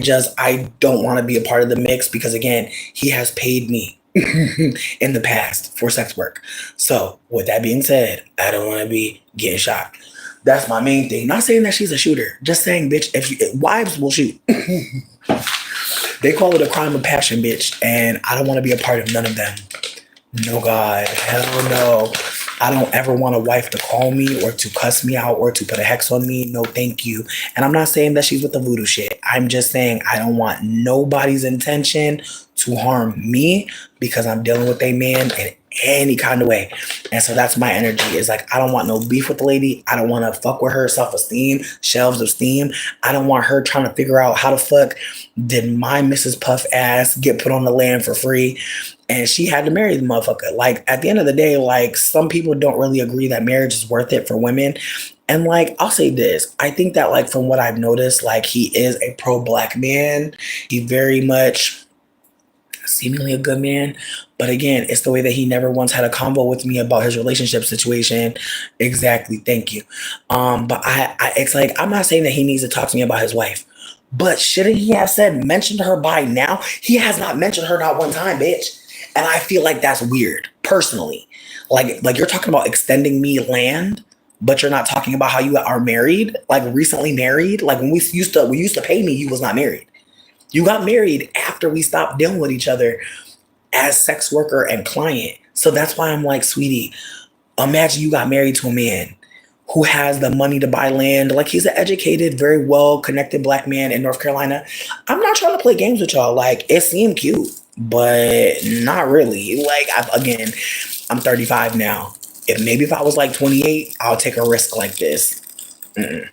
don't want to be a part of the mix because again, he has paid me in the past for sex work. So with that being said, I don't want to be getting shot. That's my main thing. Not saying that she's a shooter, just saying, bitch, if wives will shoot. They call it a crime of passion, bitch, and I don't want to be a part of none of them. No, God, hell no. I don't ever want a wife to call me or to cuss me out or to put a hex on me. No, thank you. And I'm not saying that she's with the voodoo shit. I'm just saying I don't want nobody's intention to harm me because I'm dealing with a man in any kind of way. And so that's my energy. It's like I don't want no beef with the lady. I don't want to fuck with her self-esteem, shelves of steam. I don't want her trying to figure out how the fuck did my Mrs. Puff ass get put on the land for free and she had to marry the motherfucker. Like at the end of the day, like some people don't really agree that marriage is worth it for women. And like I'll say this, I think that like from what I've noticed, like he is a pro-black man. He very much seemingly a good man. But again, it's the way that he never once had a convo with me about his relationship situation. Exactly. Thank you. But it's like I'm not saying that he needs to talk to me about his wife. But shouldn't he have said mentioned her by now? He has not mentioned her not one time, bitch. And I feel like that's weird, personally. Like you're talking about extending me land, but you're not talking about how you are married, like recently married. Like when we used to pay me, you was not married. You got married after we stopped dealing with each other as sex worker and client. So that's why I'm like, sweetie, imagine you got married to a man who has the money to buy land. Like he's an educated, very well connected black man in North Carolina. I'm not trying to play games with y'all. Like it seemed cute, but not really. Like again, I'm 35 now. If I was like 28, I'll take a risk like this. Mm-mm.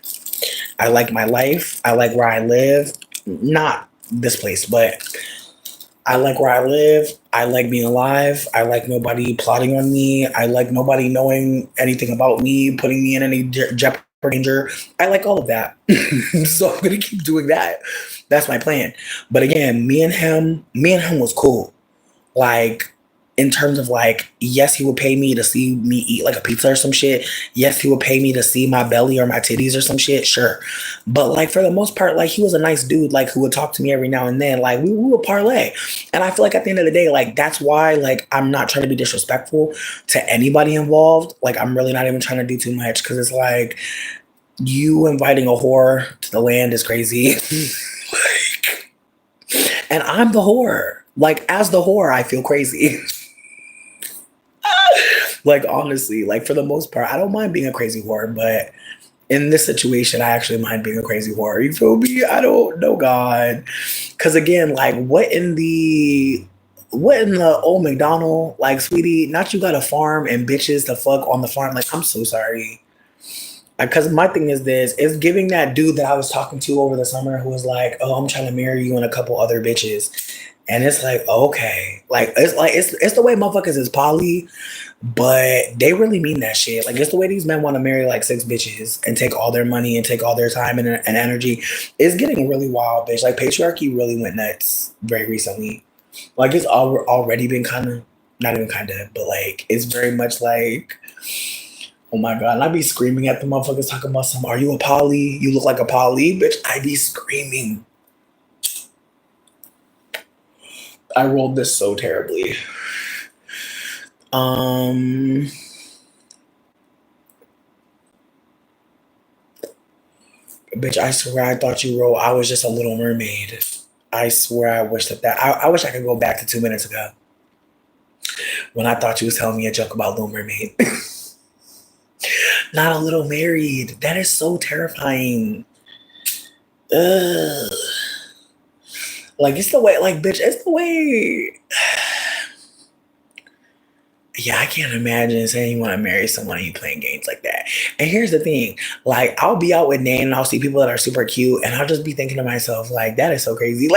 I like my life. I like where I live. Not this place, but I like where I live. I like being alive. I like nobody plotting on me. I like nobody knowing anything about me, putting me in any jeopardy or danger. I like all of that. So I'm gonna keep doing that. That's my plan. But again, me and him was cool. Like in terms of like, yes, he would pay me to see me eat like a pizza or some shit. Yes, he would pay me to see my belly or my titties or some shit. Sure. But like for the most part, like he was a nice dude, like who would talk to me every now and then. Like we would parlay. And I feel like at the end of the day, like that's why like I'm not trying to be disrespectful to anybody involved. Like I'm really not even trying to do too much because it's like you inviting a whore to the land is crazy. Like, and I'm the whore. Like as the whore, I feel crazy. Like honestly, like for the most part, I don't mind being a crazy whore, but in this situation, I actually mind being a crazy whore. You feel me? I don't know God. Cause again, like what in the old McDonald, like sweetie, not you got a farm and bitches to fuck on the farm. Like, I'm so sorry. Because my thing is this, it's giving that dude that I was talking to over the summer who was like, oh, I'm trying to marry you and a couple other bitches. And it's like, okay. Like it's the way motherfuckers is poly, but they really mean that shit. Like it's the way these men want to marry like six bitches and take all their money and take all their time and energy. It's getting really wild, bitch. Like patriarchy really went nuts very recently. Like it's already been kind of, not even kind of, but like it's very much like, oh my god. And I be screaming at the motherfuckers talking about some, are you a poly? You look like a poly, bitch. I be screaming. I rolled this so terribly. Um Bitch, I swear I thought you wrote I was just a little mermaid. I swear I wish I wish I could go back to 2 minutes ago when I thought you was telling me a joke about Little Mermaid. Not a little married. That is so terrifying. Ugh. Like it's the way, like bitch, it's the way. Yeah, I can't imagine saying you want to marry someone and you playing games like that. And here's the thing, like I'll be out with Nate and I'll see people that are super cute, and I'll just be thinking to myself, like that is so crazy.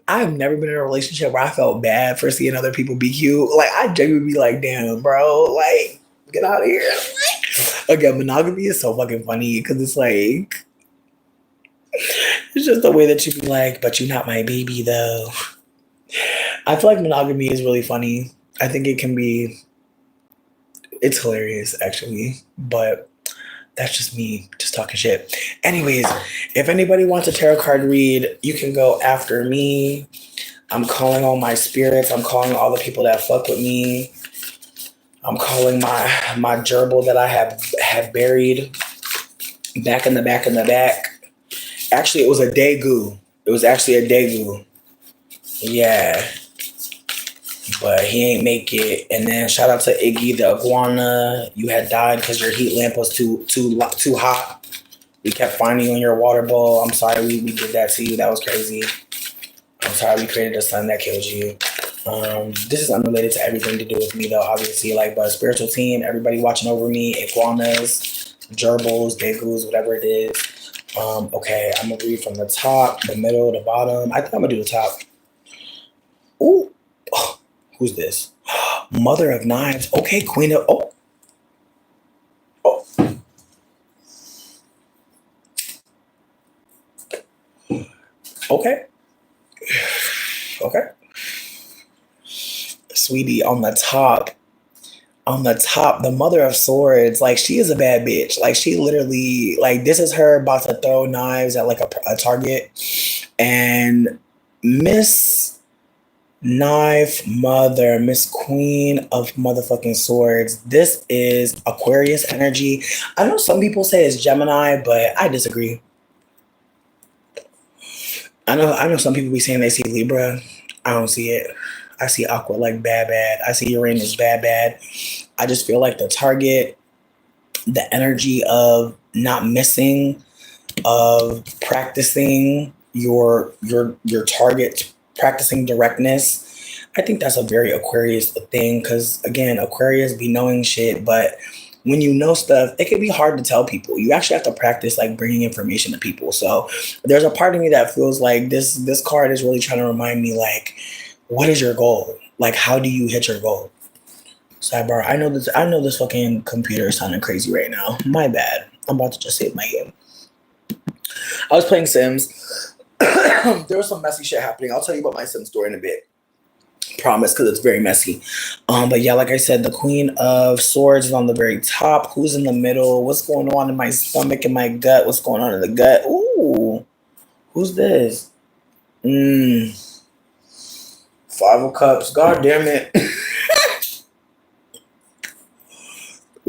I've never been in a relationship where I felt bad for seeing other people be cute. Like I genuinely be like, damn, bro, like get out of here. Again, monogamy is so fucking funny because it's like it's just the way that you be like, but you're not my baby though. I feel like monogamy is really funny. I think it can be, it's hilarious actually, but that's just me just talking shit. Anyways, if anybody wants a tarot card read, you can go after me. I'm calling all my spirits. I'm calling all the people that fuck with me. I'm calling my gerbil that I have buried back in the back in the back. Actually, it was a Daegu. It was actually a Daegu. Yeah. But he ain't make it. And then shout out to Iggy the iguana. You had died because your heat lamp was too hot. We kept finding you in your water bowl. I'm sorry we did that to you. That was crazy. I'm sorry we created a sun that killed you. This is unrelated to everything to do with me though, obviously. Like, but spiritual team, everybody watching over me, iguanas, gerbils, degus, whatever it is. Okay, I'm gonna read from the top, the middle, the bottom. I think I'm gonna do the top. Ooh. Oh, who's this? Mother of Knives. Okay, Queen of oh. Okay. Okay. Sweetie, on the top, the Mother of Swords, like she is a bad bitch. Like she literally, like this is her about to throw knives at like a target, and Miss Knife Mother, Miss Queen of motherfucking Swords. This is Aquarius energy. I know some people say it's Gemini, but I disagree. I know some people be saying they see Libra. I don't see it. I see Aqua like bad bad. I see Uranus bad bad. I just feel like the target, the energy of not missing, of practicing your target, practicing directness. I think that's a very Aquarius thing because again, Aquarius be knowing shit, but when you know stuff, it can be hard to tell people. You actually have to practice like bringing information to people. So there's a part of me that feels like this card is really trying to remind me like, what is your goal? Like, how do you hit your goal? Sidebar. I know this fucking computer is sounding crazy right now. My bad. I'm about to just save my game. I was playing Sims. There was some messy shit happening. I'll tell you about my Sims story in a bit. Promise, because it's very messy. But yeah, like I said, the Queen of Swords is on the very top. Who's in the middle? What's going on in my stomach and my gut? What's going on in the gut? Ooh, who's this? Five of Cups. God damn it.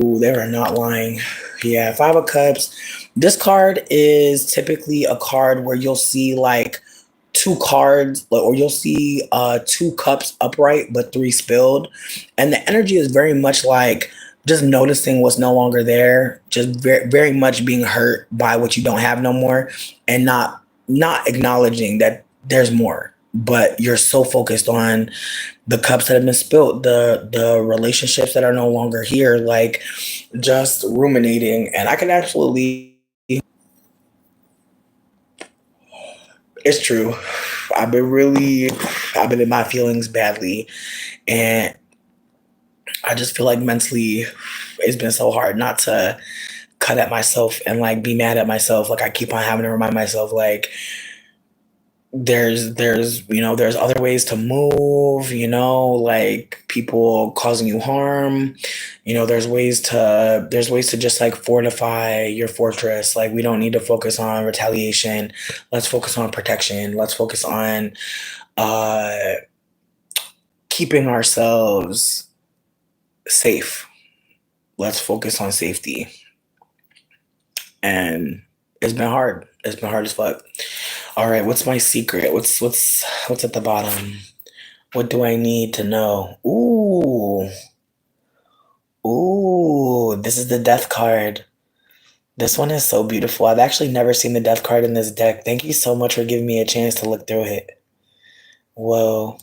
Ooh, they are not lying. Yeah, Five of Cups. This card is typically a card where you'll see like two cards, or you'll see two cups upright but three spilled, and the energy is very much like just noticing what's no longer there, just very, very much being hurt by what you don't have no more, and not acknowledging that there's more. But you're so focused on the cups that have been spilled, the relationships that are no longer here, like just ruminating. And I can absolutely, it's true. I've been really, I've been in my feelings badly, and I just feel like mentally, it's been so hard not to cut at myself and like be mad at myself. Like I keep on having to remind myself, like there's other ways to move, like people causing you harm. There's ways to just like fortify your fortress. Like we don't need to focus on retaliation. Let's focus on protection. Let's focus on uh keeping ourselves safe. Let's focus on safety. And it's been hard as fuck. All right, what's my secret? What's at the bottom? What do I need to know? Ooh, this is the death card. This one is so beautiful. I've actually never seen the death card in this deck. Thank you so much for giving me a chance to look through it. Whoa.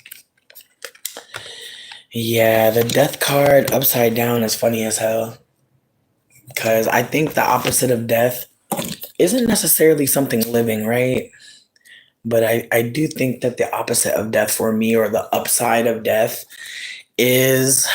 Yeah, the death card upside down is funny as hell. Because I think the opposite of death isn't necessarily something living, right? But I do think that the opposite of death for me, or the upside of death, is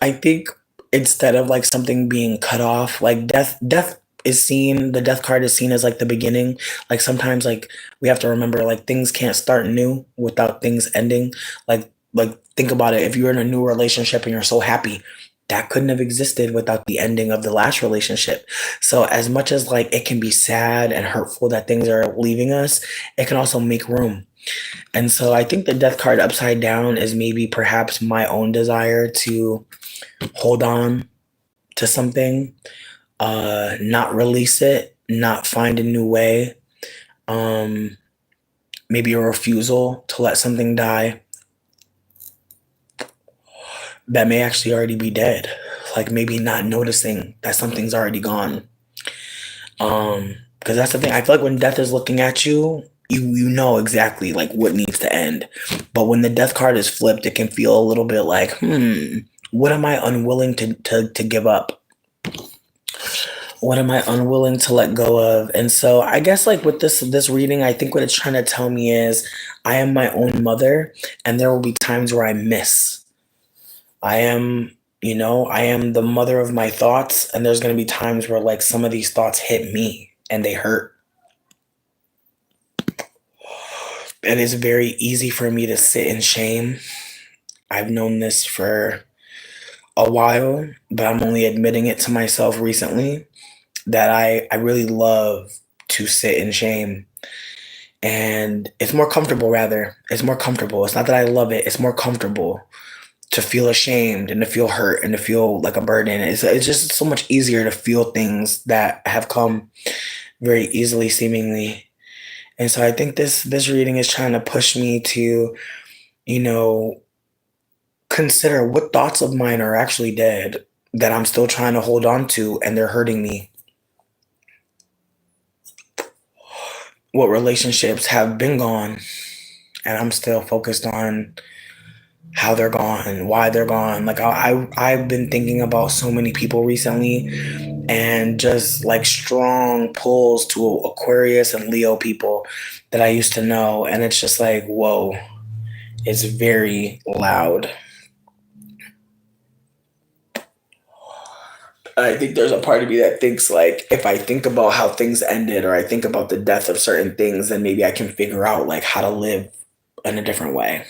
I think instead of like something being cut off, like death is seen, the death card is seen as like the beginning. Like sometimes like we have to remember like things can't start new without things ending. Like think about it. If you're in a new relationship and you're so happy, that couldn't have existed without the ending of the last relationship. So as much as like it can be sad and hurtful that things are leaving us, it can also make room. And so I think the death card upside down is maybe perhaps my own desire to hold on to something, not release it, not find a new way, um, maybe a refusal to let something die that may actually already be dead. Like maybe not noticing that something's already gone. Because that's the thing. I feel like when death is looking at you, you know exactly like what needs to end. But when the death card is flipped, it can feel a little bit like, what am I unwilling to give up? What am I unwilling to let go of? And so I guess like with this reading, I think what it's trying to tell me is I am my own mother, and there will be times where I miss. I am, I am the mother of my thoughts, and there's gonna be times where like some of these thoughts hit me and they hurt. And it's very easy for me to sit in shame. I've known this for a while, but I'm only admitting it to myself recently that I really love to sit in shame. And it's more comfortable, rather. It's more comfortable. It's not that I love it, it's more comfortable to feel ashamed and to feel hurt and to feel like a burden. It's just so much easier to feel things that have come very easily, seemingly. And so I think this reading is trying to push me to, you know, consider what thoughts of mine are actually dead that I'm still trying to hold on to and they're hurting me. What relationships have been gone and I'm still focused on how they're gone, why they're gone. Like I've been thinking about so many people recently, and just like strong pulls to Aquarius and Leo people that I used to know, and it's just like, whoa, it's very loud. I think there's a part of me that thinks like if I think about how things ended, or I think about the death of certain things, then maybe I can figure out like how to live in a different way.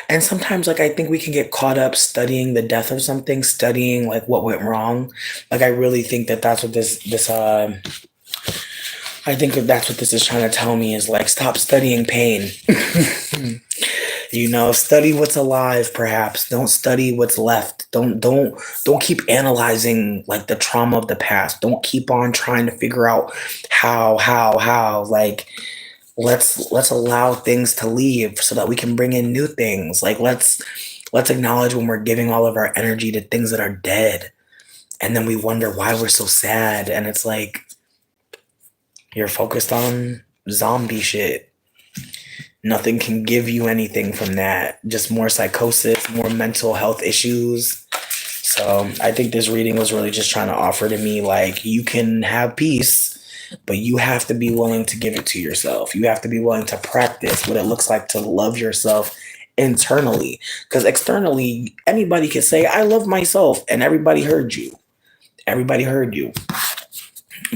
And sometimes like I think we can get caught up studying the death of something, studying like what went wrong. Like I really think that that's what this I think that that's what this is trying to tell me, is like stop studying pain. Study what's alive, perhaps. Don't study what's left. Don't keep analyzing like the trauma of the past. Don't keep on trying to figure out how. Like let's allow things to leave so that we can bring in new things. Like let's acknowledge when we're giving all of our energy to things that are dead, and then we wonder why we're so sad. And it's like you're focused on zombie shit. Nothing can give you anything from that. Just more psychosis, more mental health issues. So I think this reading was really just trying to offer to me, like, you can have peace, but you have to be willing to give it to yourself. You have to be willing to practice what it looks like to love yourself internally. Because externally, anybody can say, I love myself, and everybody heard you. Everybody heard you.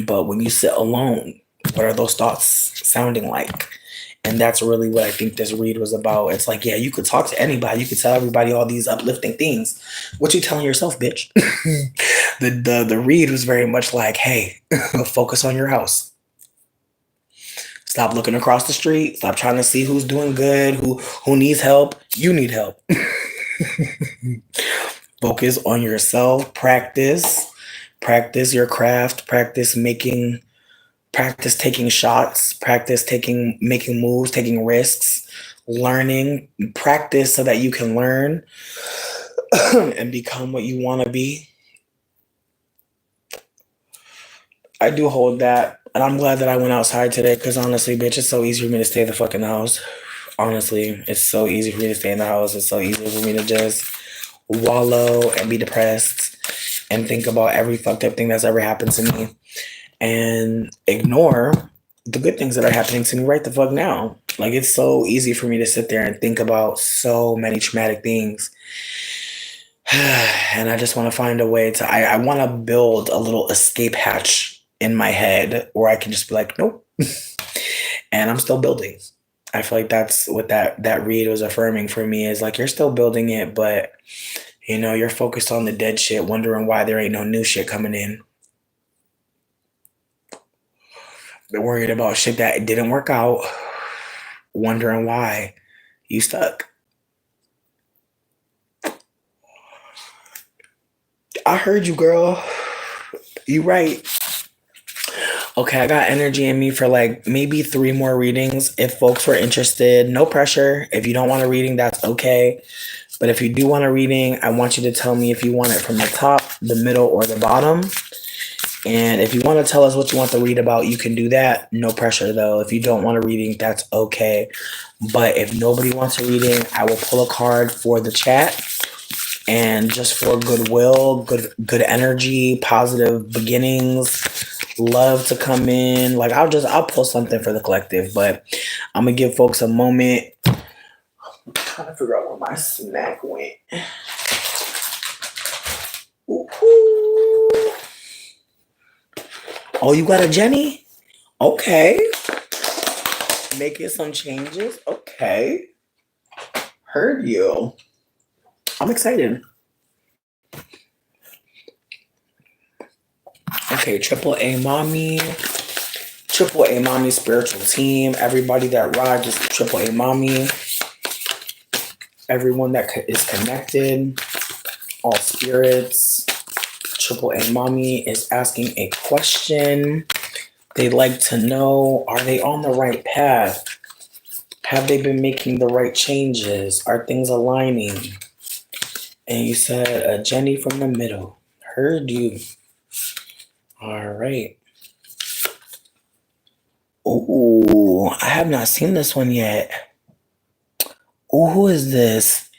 But when you sit alone, what are those thoughts sounding like? And that's really what I think this read was about. It's like, yeah, you could talk to anybody. You could tell everybody all these uplifting things. What you telling yourself, bitch? The read was very much like, hey, focus on your house. Stop looking across the street. Stop trying to see who's doing good, who needs help. You need help. Focus on yourself. Practice your craft. Practice taking shots, making moves, taking risks, learning, practice so that you can learn and become what you want to be. I do hold that. And I'm glad that I went outside today because honestly, bitch, it's so easy for me to stay in the fucking house. Honestly, it's so easy for me to stay in the house. It's so easy for me to just wallow and be depressed and think about every fucked up thing that's ever happened to me and ignore the good things that are happening to me right the fuck now. Like, it's so easy for me to sit there and think about so many traumatic things. And I just want to find a way to, I want to build a little escape hatch in my head where I can just be like, nope. And I'm still building. I feel like that's what that read was affirming for me, is like, you're still building it, but you know, you're focused on the dead shit, wondering why there ain't no new shit coming in. They're worried about shit that didn't work out, wondering why you stuck. I heard you, girl. You right. Okay, I got energy in me for like maybe 3 more readings. If folks were interested, no pressure. If you don't want a reading, that's okay. But if you do want a reading, I want you to tell me if you want it from the top, the middle, or the bottom. And if you want to tell us what you want to read about, you can do that. No pressure, though. If you don't want a reading, that's okay. But if nobody wants a reading, I will pull a card for the chat. And just for goodwill, good energy, positive beginnings, love to come in. Like, I'll pull something for the collective. But I'm going to give folks a moment. I'm trying to figure out where my snack went. Ooh. Oh, you got a Jenny? Okay. Making some changes. Okay. Heard you. I'm excited. Okay, AAA Mommy. AAA Mommy spiritual team. Everybody that rides is AAA Mommy. Everyone that is connected. All spirits. AAA Mommy is asking a question. They'd like to know, are they on the right path? Have they been making the right changes? Are things aligning? And you said Jenny from the middle. Heard you. All right. Ooh, I have not seen this one yet. Ooh, who is this?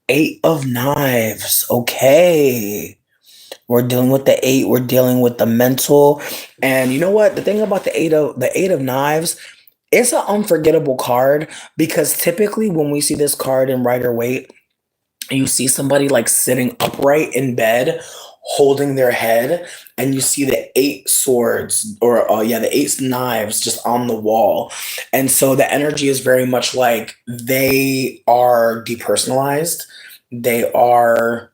8 of Knives. Okay. We're dealing with the 8. We're dealing with the mental. And you know what? The thing about the 8 of Knives, it's an unforgettable card because typically when we see this card in Rider-Waite, you see somebody like sitting upright in bed, holding their head, and you see the 8 swords or the 8 knives just on the wall. And so the energy is very much like they are depersonalized. They are,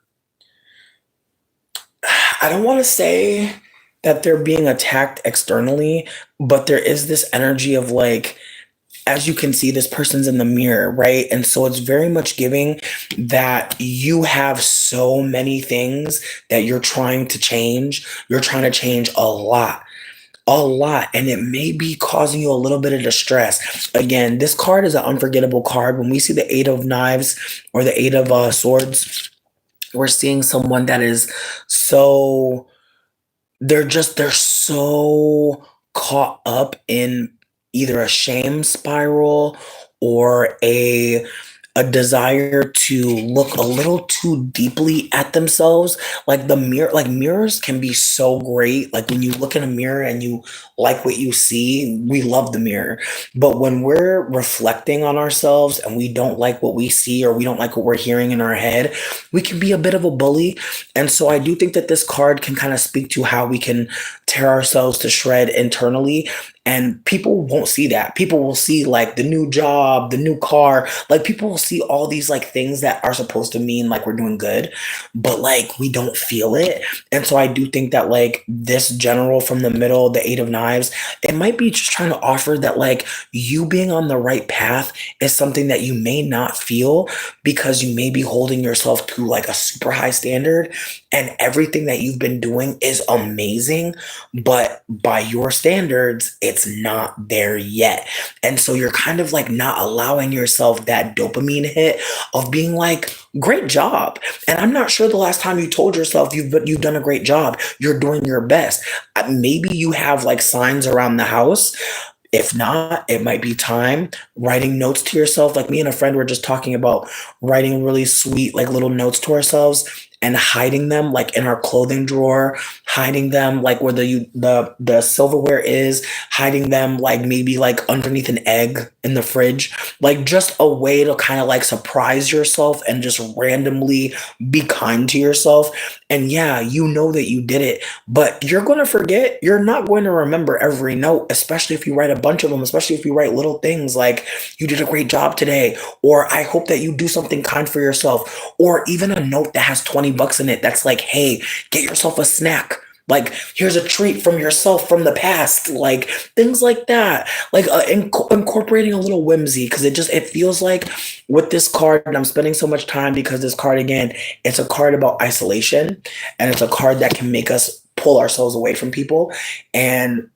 I don't want to say that they're being attacked externally, but there is this energy of like, as you can see, this person's in the mirror, right? And so it's very much giving that you have so many things that you're trying to change. You're trying to change a lot. a lot, and it may be causing you a little bit of distress. Again, this card is an unforgettable card. When we see the Eight of Knives or the Eight of Swords, we're seeing someone that is so they're so caught up in either a shame spiral or a desire to look a little too deeply at themselves. Like the mirror, like mirrors can be so great. Like when you look in a mirror and you like what you see, we love the mirror. But when we're reflecting on ourselves and we don't like what we see or we don't like what we're hearing in our head, we can be a bit of a bully. And so I do think that this card can kind of speak to how we can tear ourselves to shred internally, and people won't see that. People will see like the new job, the new car. Like people will see all these like things that are supposed to mean like we're doing good, but like we don't feel it. And so I do think that like this general from the middle, the Eight of Knives, it might be just trying to offer that like you being on the right path is something that you may not feel because you may be holding yourself to like a super high standard, and everything that you've been doing is amazing, but by your standards, it's not there yet. And so you're kind of like not allowing yourself that dopamine hit of being like, great job. And I'm not sure the last time you told yourself you've done a great job. You're doing your best. Maybe you have like signs around the house. If not, it might be time writing notes to yourself. Like me and a friend were just talking about writing really sweet, like little notes to ourselves and hiding them like in our clothing drawer, hiding them like where the silverware is, hiding them like maybe like underneath an egg in the fridge, like just a way to kind of like surprise yourself and just randomly be kind to yourself. And yeah, you know that you did it, but you're going to forget. You're not going to remember every note, especially if you write a bunch of them, especially if you write little things like, you did a great job today, or I hope that you do something kind for yourself, or even a note that has 20 bucks in it that's like, hey, get yourself a snack. Like, here's a treat from yourself from the past, like things like that, like incorporating a little whimsy, because it feels like with this card, and I'm spending so much time because this card, again, it's a card about isolation, and it's a card that can make us pull ourselves away from people. And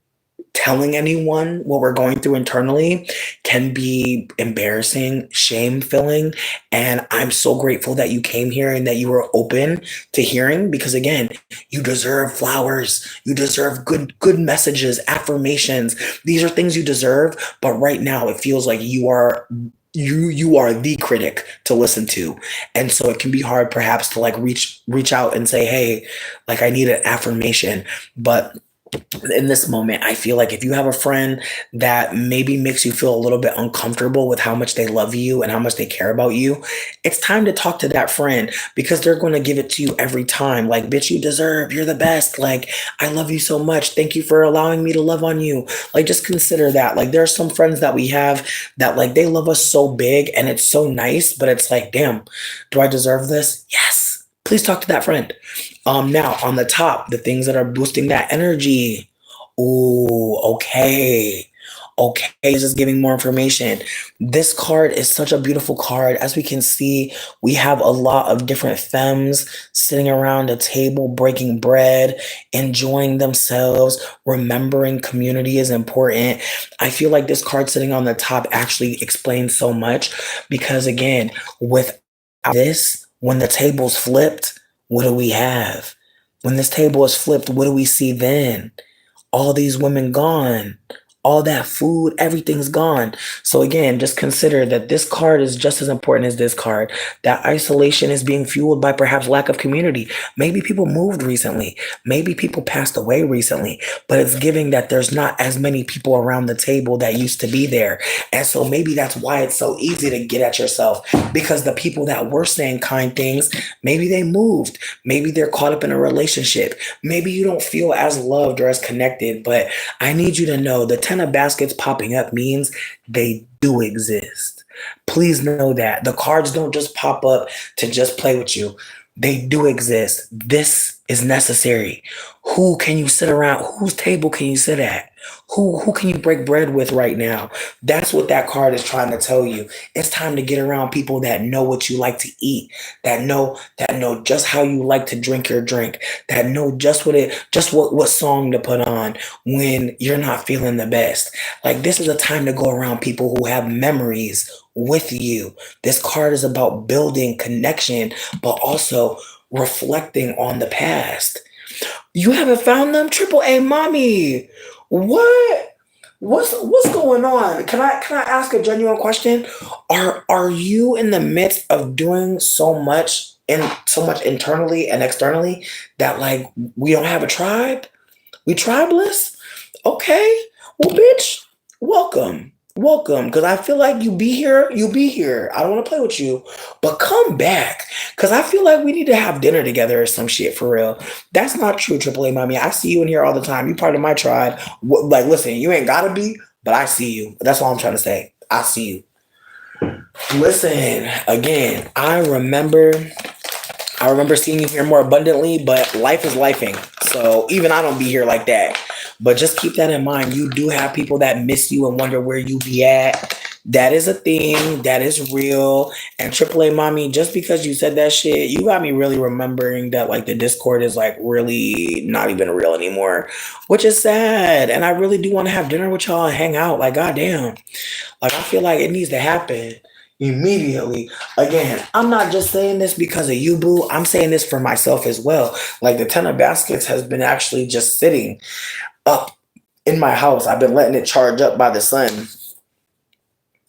telling anyone what we're going through internally can be embarrassing, shame filling. And I'm so grateful that you came here and that you were open to hearing, because again, you deserve flowers. You deserve good messages, affirmations. These are things you deserve. But right now it feels like you are the critic to listen to. And so it can be hard perhaps to like reach out and say, hey, like I need an affirmation. But in this moment, I feel like if you have a friend that maybe makes you feel a little bit uncomfortable with how much they love you and how much they care about you, it's time to talk to that friend, because they're going to give it to you every time. Like, bitch, you deserve, you're the best. Like, I love you so much. Thank you for allowing me to love on you. Like, just consider that. Like, there are some friends that we have that like they love us so big and it's so nice, but it's like, damn, do I deserve this? Yes. Please talk to that friend. Now on the top, the things that are boosting that energy. Ooh, okay. Okay, this is giving more information. This card is such a beautiful card. As we can see, we have a lot of different femmes sitting around a table, breaking bread, enjoying themselves, remembering community is important. I feel like this card sitting on the top actually explains so much, because again, with this, when the table's flipped, what do we have? When this table is flipped, what do we see then? All these women gone, all that food, everything's gone. So again, just consider that this card is just as important as this card. That isolation is being fueled by perhaps lack of community. Maybe people moved recently. Maybe people passed away recently, but it's giving that there's not as many people around the table that used to be there. And so maybe that's why it's so easy to get at yourself, because the people that were saying kind things, maybe they moved. Maybe they're caught up in a relationship. Maybe you don't feel as loved or as connected, but I need you to know the 10 of baskets popping up means they do exist. Please know that the cards don't just pop up to just play with you. They do exist. This is necessary? Who can you sit around? Whose table can you sit at? Who can you break bread with right now? That's what that card is trying to tell you. It's time to get around people that know what you like to eat, that know just how you like to drink your drink, that know just what song to put on when you're not feeling the best. Like this is a time to go around people who have memories with you. This card is about building connection, but also reflecting on the past. You haven't found them? Triple A mommy. What? What's going on? Can I ask a genuine question? Are you in the midst of doing so much internally and externally that like we don't have a tribe? We tribeless? Okay. Well, bitch, welcome. Welcome. Because I feel like you be here. I don't want to play with you. But come back. Because I feel like we need to have dinner together or some shit for real. That's not true, AAA mommy. I see you in here all the time. You part of my tribe. Like, listen, you ain't gotta be, but I see you. That's all I'm trying to say. I see you. Listen, again, I remember seeing you here more abundantly, but life is lifing. So even I don't be here like that. But just keep that in mind. You do have people that miss you and wonder where you be at. That is a thing. That is real. And AAA mommy, just because you said that shit, you got me really remembering that like the Discord is like really not even real anymore, which is sad. And I really do want to have dinner with y'all and hang out. Like, goddamn. Like I feel like it needs to happen immediately. Again, I'm not just saying this because of you, boo. I'm saying this for myself as well. Like the 10 of baskets has been actually just sitting up in my house. I've been letting it charge up by the sun.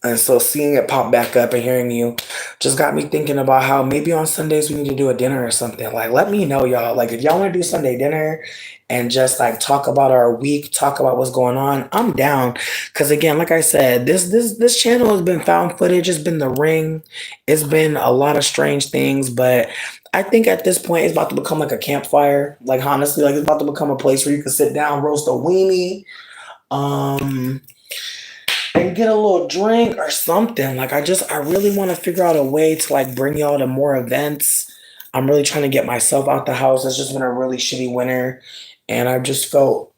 And so seeing it pop back up and hearing you just got me thinking about how maybe on Sundays we need to do a dinner or something. Like, let me know, y'all. Like, if y'all want to do Sunday dinner and just like talk about our week, talk about what's going on, I'm down. Cause again, like I said, this channel has been found footage. It's been the ring. It's been a lot of strange things, but I think at this point it's about to become like a campfire. Like honestly, like it's about to become a place where you can sit down, roast a weenie. Um, and get a little drink or something. Like I really want to figure out a way to like bring y'all to more events. I'm really trying to get myself out the house. It's just been a really shitty winter, and I just felt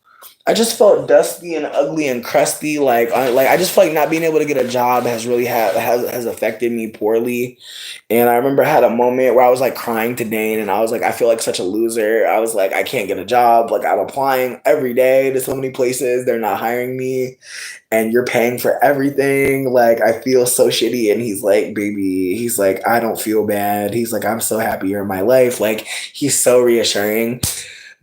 dusty and ugly and crusty. Like I just feel like not being able to get a job has really has affected me poorly. And I remember I had a moment where I was like crying to Dane, and I was like, I feel like such a loser. I was like, I can't get a job. Like I'm applying every day to so many places. They're not hiring me, and you're paying for everything. Like I feel so shitty. And he's like, baby, he's like, I don't feel bad. He's like, I'm so happy you're in my life. Like he's so reassuring.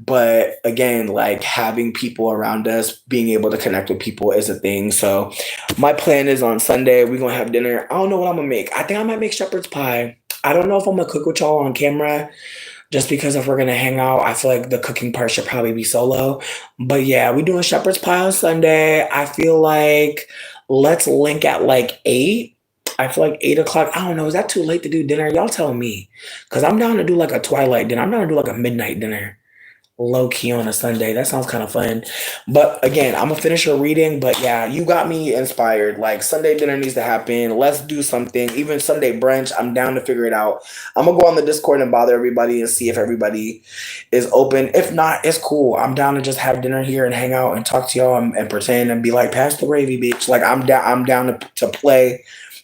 But again, like having people around us, being able to connect with people is a thing. So my plan is on Sunday, we're gonna have dinner. I don't know what I'm gonna make. I think I might make shepherd's pie. I don't know if I'm gonna cook with y'all on camera, just because if we're gonna hang out, I feel like the cooking part should probably be solo. But yeah, we're doing shepherd's pie on Sunday. I feel like let's link at like 8. I feel like 8 o'clock. I don't know. Is that too late to do dinner? Y'all tell me. Cause I'm down to do like a twilight dinner. I'm down to do like a midnight dinner low key on a Sunday. That sounds kind of fun. But again, I'm gonna finish your reading. But yeah, you got me inspired. Like Sunday dinner needs to happen. Let's do something. Even Sunday brunch, I'm down to figure it out. I'm gonna go on the Discord and bother everybody and see if everybody is open. If not, it's cool. I'm down to just have dinner here and hang out and talk to y'all and pretend and be like, pass the gravy, bitch. Like I'm down to play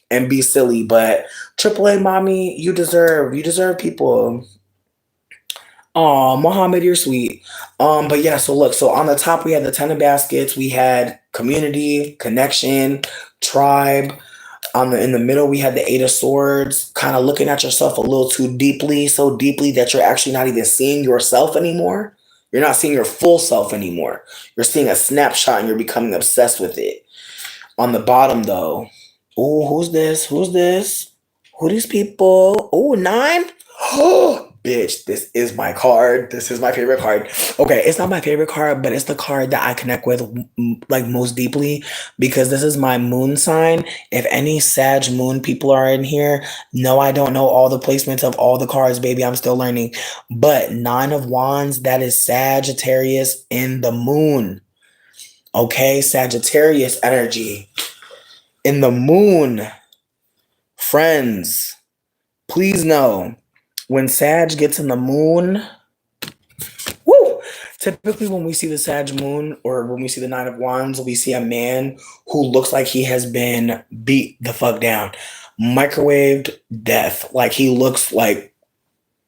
and be silly. But AAA mommy, you deserve people. Oh, Mohammed, you're sweet. But yeah, so look, so on the top we had the 10 of baskets, we had community, connection, tribe. On the in the middle we had the 8 of swords, kind of looking at yourself a little too deeply, so deeply that you're actually not even seeing yourself anymore. You're not seeing your full self anymore. You're seeing a snapshot and you're becoming obsessed with it. On the bottom though, oh, who's this? Who's this? Who these people? Oh, 9? Oh, bitch, this is my card. This is my favorite card. Okay, it's not my favorite card, but it's the card that I connect with like most deeply because this is my moon sign. If any Sag moon people are in here, no, I don't know all the placements of all the cards, baby. I'm still learning. But 9 of wands, that is Sagittarius in the moon. Okay, Sagittarius energy in the moon. Friends, please know when Sag gets in the moon, typically when we see the Sag Moon or when we see the Nine of Wands, we see a man who looks like he has been beat the fuck down, microwaved death. Like he looks like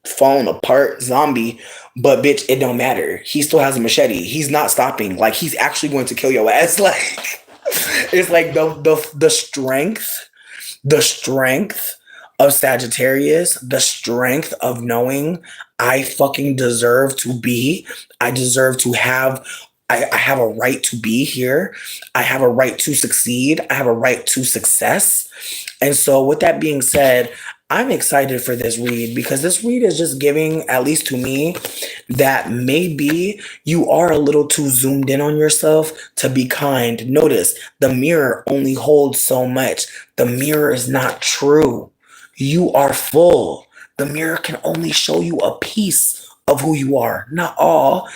falling apart zombie, but bitch, it don't matter. He still has a machete. He's not stopping. Like he's actually going to kill your ass. Like it's like the strength of Sagittarius, the strength of knowing I fucking deserve to be, I deserve to have, I have a right to be here. I have a right to succeed. I have a right to success. And so, with that being said, I'm excited for this read because this read is just giving, at least to me, that maybe you are a little too zoomed in on yourself to be kind. Notice the mirror only holds so much. The mirror is not true. You are full. The mirror can only show you a piece of who you are, not all.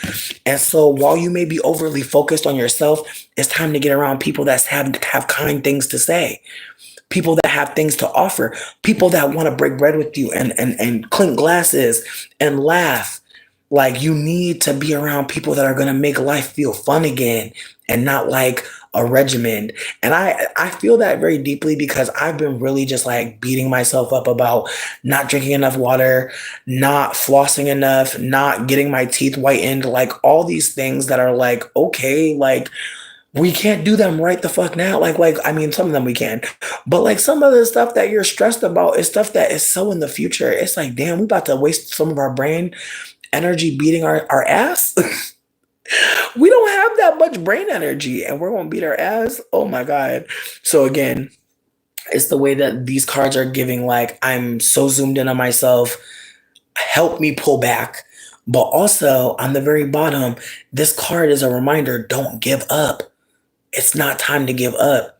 And so while you may be overly focused on yourself, it's time to get around people that have kind things to say, people that have things to offer, people that want to break bread with you and clink glasses and laugh. Like you need to be around people that are going to make life feel fun again and not like a regimen. And I feel that very deeply because I've been really just like beating myself up about not drinking enough water, not flossing enough, not getting my teeth whitened, like all these things that are like, okay, like we can't do them right the fuck now. Like I mean, some of them we can, but like some of the stuff that you're stressed about is stuff that is so in the future. It's like, damn, we about to waste some of our brain energy beating our ass. We don't have that much brain energy and we're gonna beat our ass. Oh my god. So again, it's the way that these cards are giving, like, I'm so zoomed in on myself. Help me pull back. But also on the very bottom, this card is a reminder, don't give up. It's not time to give up.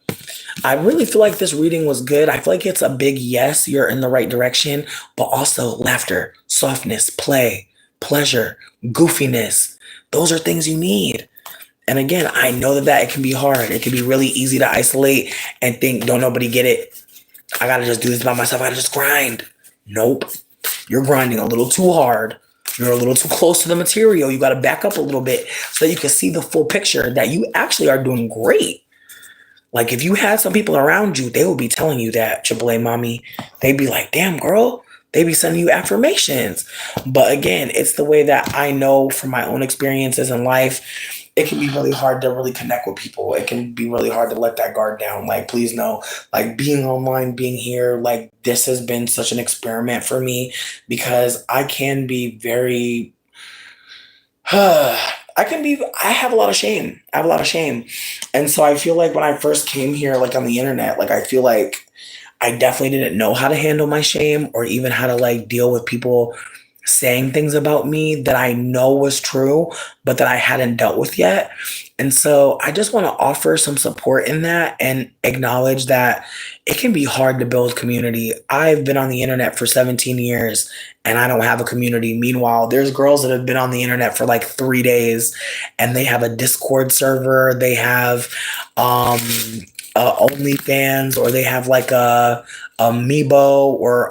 I really feel like this reading was good. I feel like it's a big yes, you're in the right direction, but also laughter, softness, play, pleasure, goofiness. Those are things you need. And again, I know that it can be hard. It can be really easy to isolate and think, don't nobody get it. I gotta just do this by myself. I gotta just grind. Nope. You're grinding a little too hard. You're a little too close to the material. You gotta back up a little bit so that you can see the full picture that you actually are doing great. Like if you had some people around you, they would be telling you that, Triple A mommy. They'd be like, damn, girl. They'd be sending you affirmations. But again, it's the way that I know from my own experiences in life. It can be really hard to really connect with people. It can be really hard to let that guard down. Like, please know, like being online, being here, like this has been such an experiment for me because I can be very I have a lot of shame. I have a lot of shame. And so I feel like when I first came here, like on the internet, like I feel like I definitely didn't know how to handle my shame or even how to like deal with people saying things about me that I know was true, but that I hadn't dealt with yet. And so I just want to offer some support in that and acknowledge that it can be hard to build community. I've been on the internet for 17 years and I don't have a community. Meanwhile, there's girls that have been on the internet for like 3 days and they have a Discord server, they have OnlyFans, or they have like a Meebo or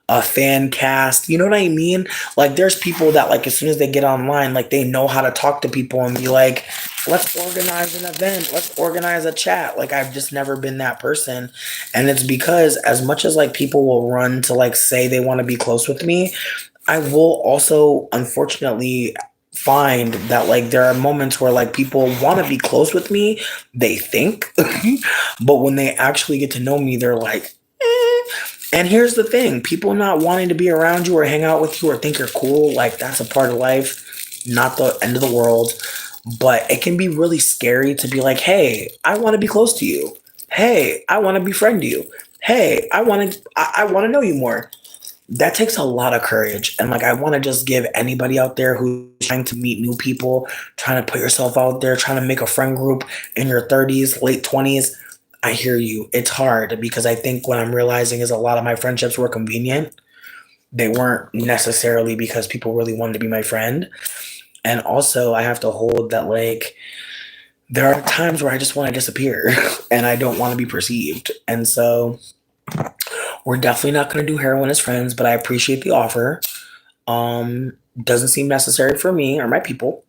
a fan cast. You know what I mean? Like there's people that like as soon as they get online, like they know how to talk to people and be like, let's organize an event, let's organize a chat. Like I've just never been that person. And it's because as much as like people will run to like say they want to be close with me, I will also unfortunately find that like there are moments where like people want to be close with me, they think, but when they actually get to know me, they're like, eh. And here's the thing, people not wanting to be around you or hang out with you or think you're cool, like that's a part of life, not the end of the world. But it can be really scary to be like, hey, I want to be close to you. Hey, I want to befriend you. Hey, I want to know you more. That takes a lot of courage. And like, I want to just give anybody out there who's trying to meet new people, trying to put yourself out there, trying to make a friend group in your 30s, late 20s. I hear you. It's hard because I think what I'm realizing is a lot of my friendships were convenient. They weren't necessarily because people really wanted to be my friend. And also, I have to hold that like, there are times where I just want to disappear and I don't want to be perceived. And so we're definitely not going to do heroin as friends, but I appreciate the offer. Doesn't seem necessary for me or my people.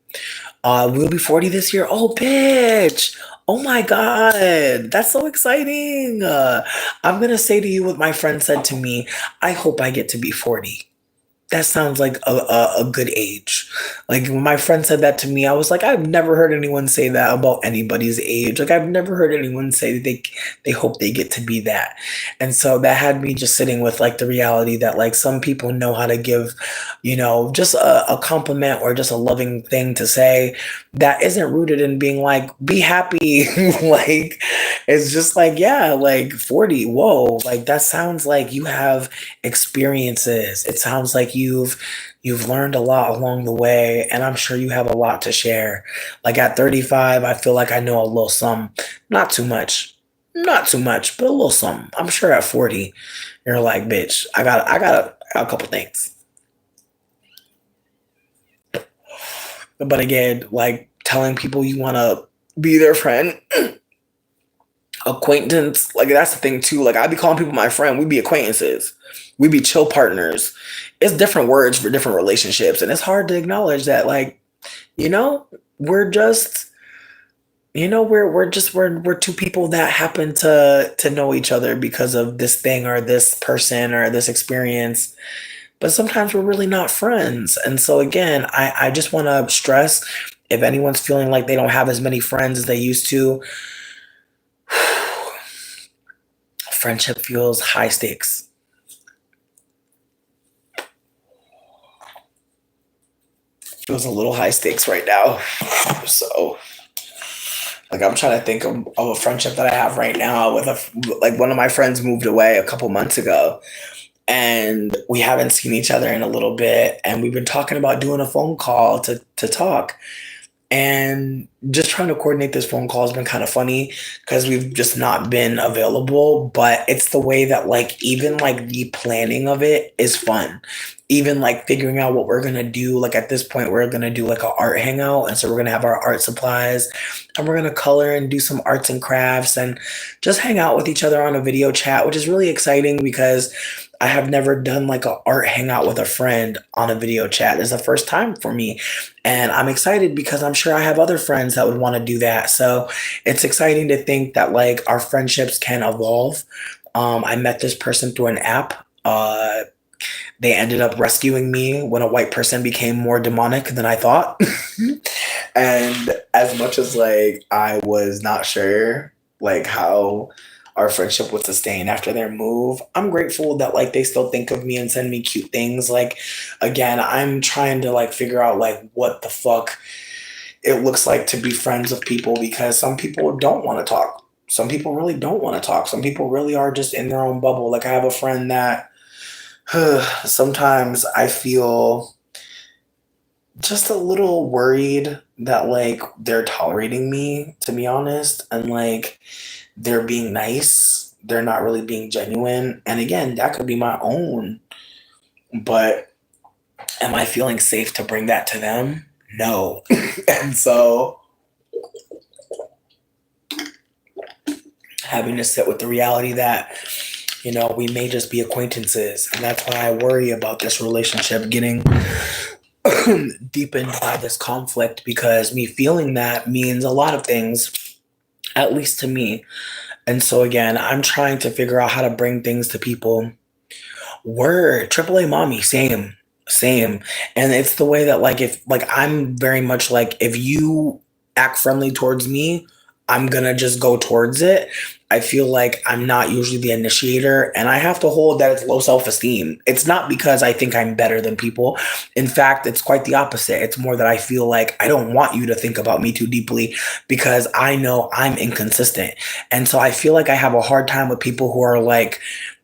We'll be 40 this year. Oh, bitch. Oh my God. That's so exciting. I'm going to say to you what my friend said to me. I hope I get to be 40. That sounds like a good age. Like when my friend said that to me, I was like, I've never heard anyone say that about anybody's age. Like I've never heard anyone say that they hope they get to be that. And so that had me just sitting with like the reality that like some people know how to give, just a compliment or just a loving thing to say that isn't rooted in being like, be happy. Like it's just like, yeah, like 40. Whoa, like that sounds like you have experiences. It sounds like you've learned a lot along the way, and I'm sure you have a lot to share. Like at 35, I feel like I know a little some, not too much, not too much, but a little some. I'm sure at 40, you're like, bitch, I got a couple things. But again, like telling people you want to be their friend, acquaintance, like that's the thing too. Like I be calling people my friend, we be acquaintances, we be chill partners. It's different words for different relationships, and it's hard to acknowledge that. Like you know, we're just we're two people that happen to know each other because of this thing or this person or this experience. But sometimes we're really not friends. And so again, I just want to stress if anyone's feeling like they don't have as many friends as they used to, friendship feels high stakes. Feels a little high stakes right now. So like I'm trying to think of a friendship that I have right now with like one of my friends moved away a couple months ago and we haven't seen each other in a little bit and we've been talking about doing a phone call to talk. And just trying to coordinate this phone call has been kind of funny because we've just not been available. But it's the way that, like, even like the planning of it is fun. Even like figuring out what we're gonna do. Like, at this point, we're gonna do like an art hangout. And so we're gonna have our art supplies and we're gonna color and do some arts and crafts and just hang out with each other on a video chat, which is really exciting because I have never done like a art hangout with a friend on a video chat. It's the first time for me. And I'm excited because I'm sure I have other friends that would want to do that. So it's exciting to think that like our friendships can evolve. I met this person through an app. They ended up rescuing me when a white person became more demonic than I thought. And as much as like I was not sure like how our friendship would sustain after their move, I'm grateful that like they still think of me and send me cute things. Like again, I'm trying to like figure out like what the fuck it looks like to be friends with people because some people don't want to talk. Some people really don't want to talk. Some people really are just in their own bubble. Like I have a friend that sometimes I feel just a little worried that like they're tolerating me, to be honest, and like they're being nice. They're not really being genuine. And again, that could be my own. But am I feeling safe to bring that to them? No. And so having to sit with the reality that, we may just be acquaintances. And that's why I worry about this relationship getting deepened by this conflict because me feeling that means a lot of things, at least to me. And so again, I'm trying to figure out how to bring things to people. Word, AAA mommy, same, same. And it's the way that like if like I'm very much like if you act friendly towards me, I'm gonna just go towards it. I feel like I'm not usually the initiator and I have to hold that it's low self-esteem. It's not because I think I'm better than people. In fact, it's quite the opposite. It's more that I feel like I don't want you to think about me too deeply because I know I'm inconsistent. And so I feel like I have a hard time with people who are like,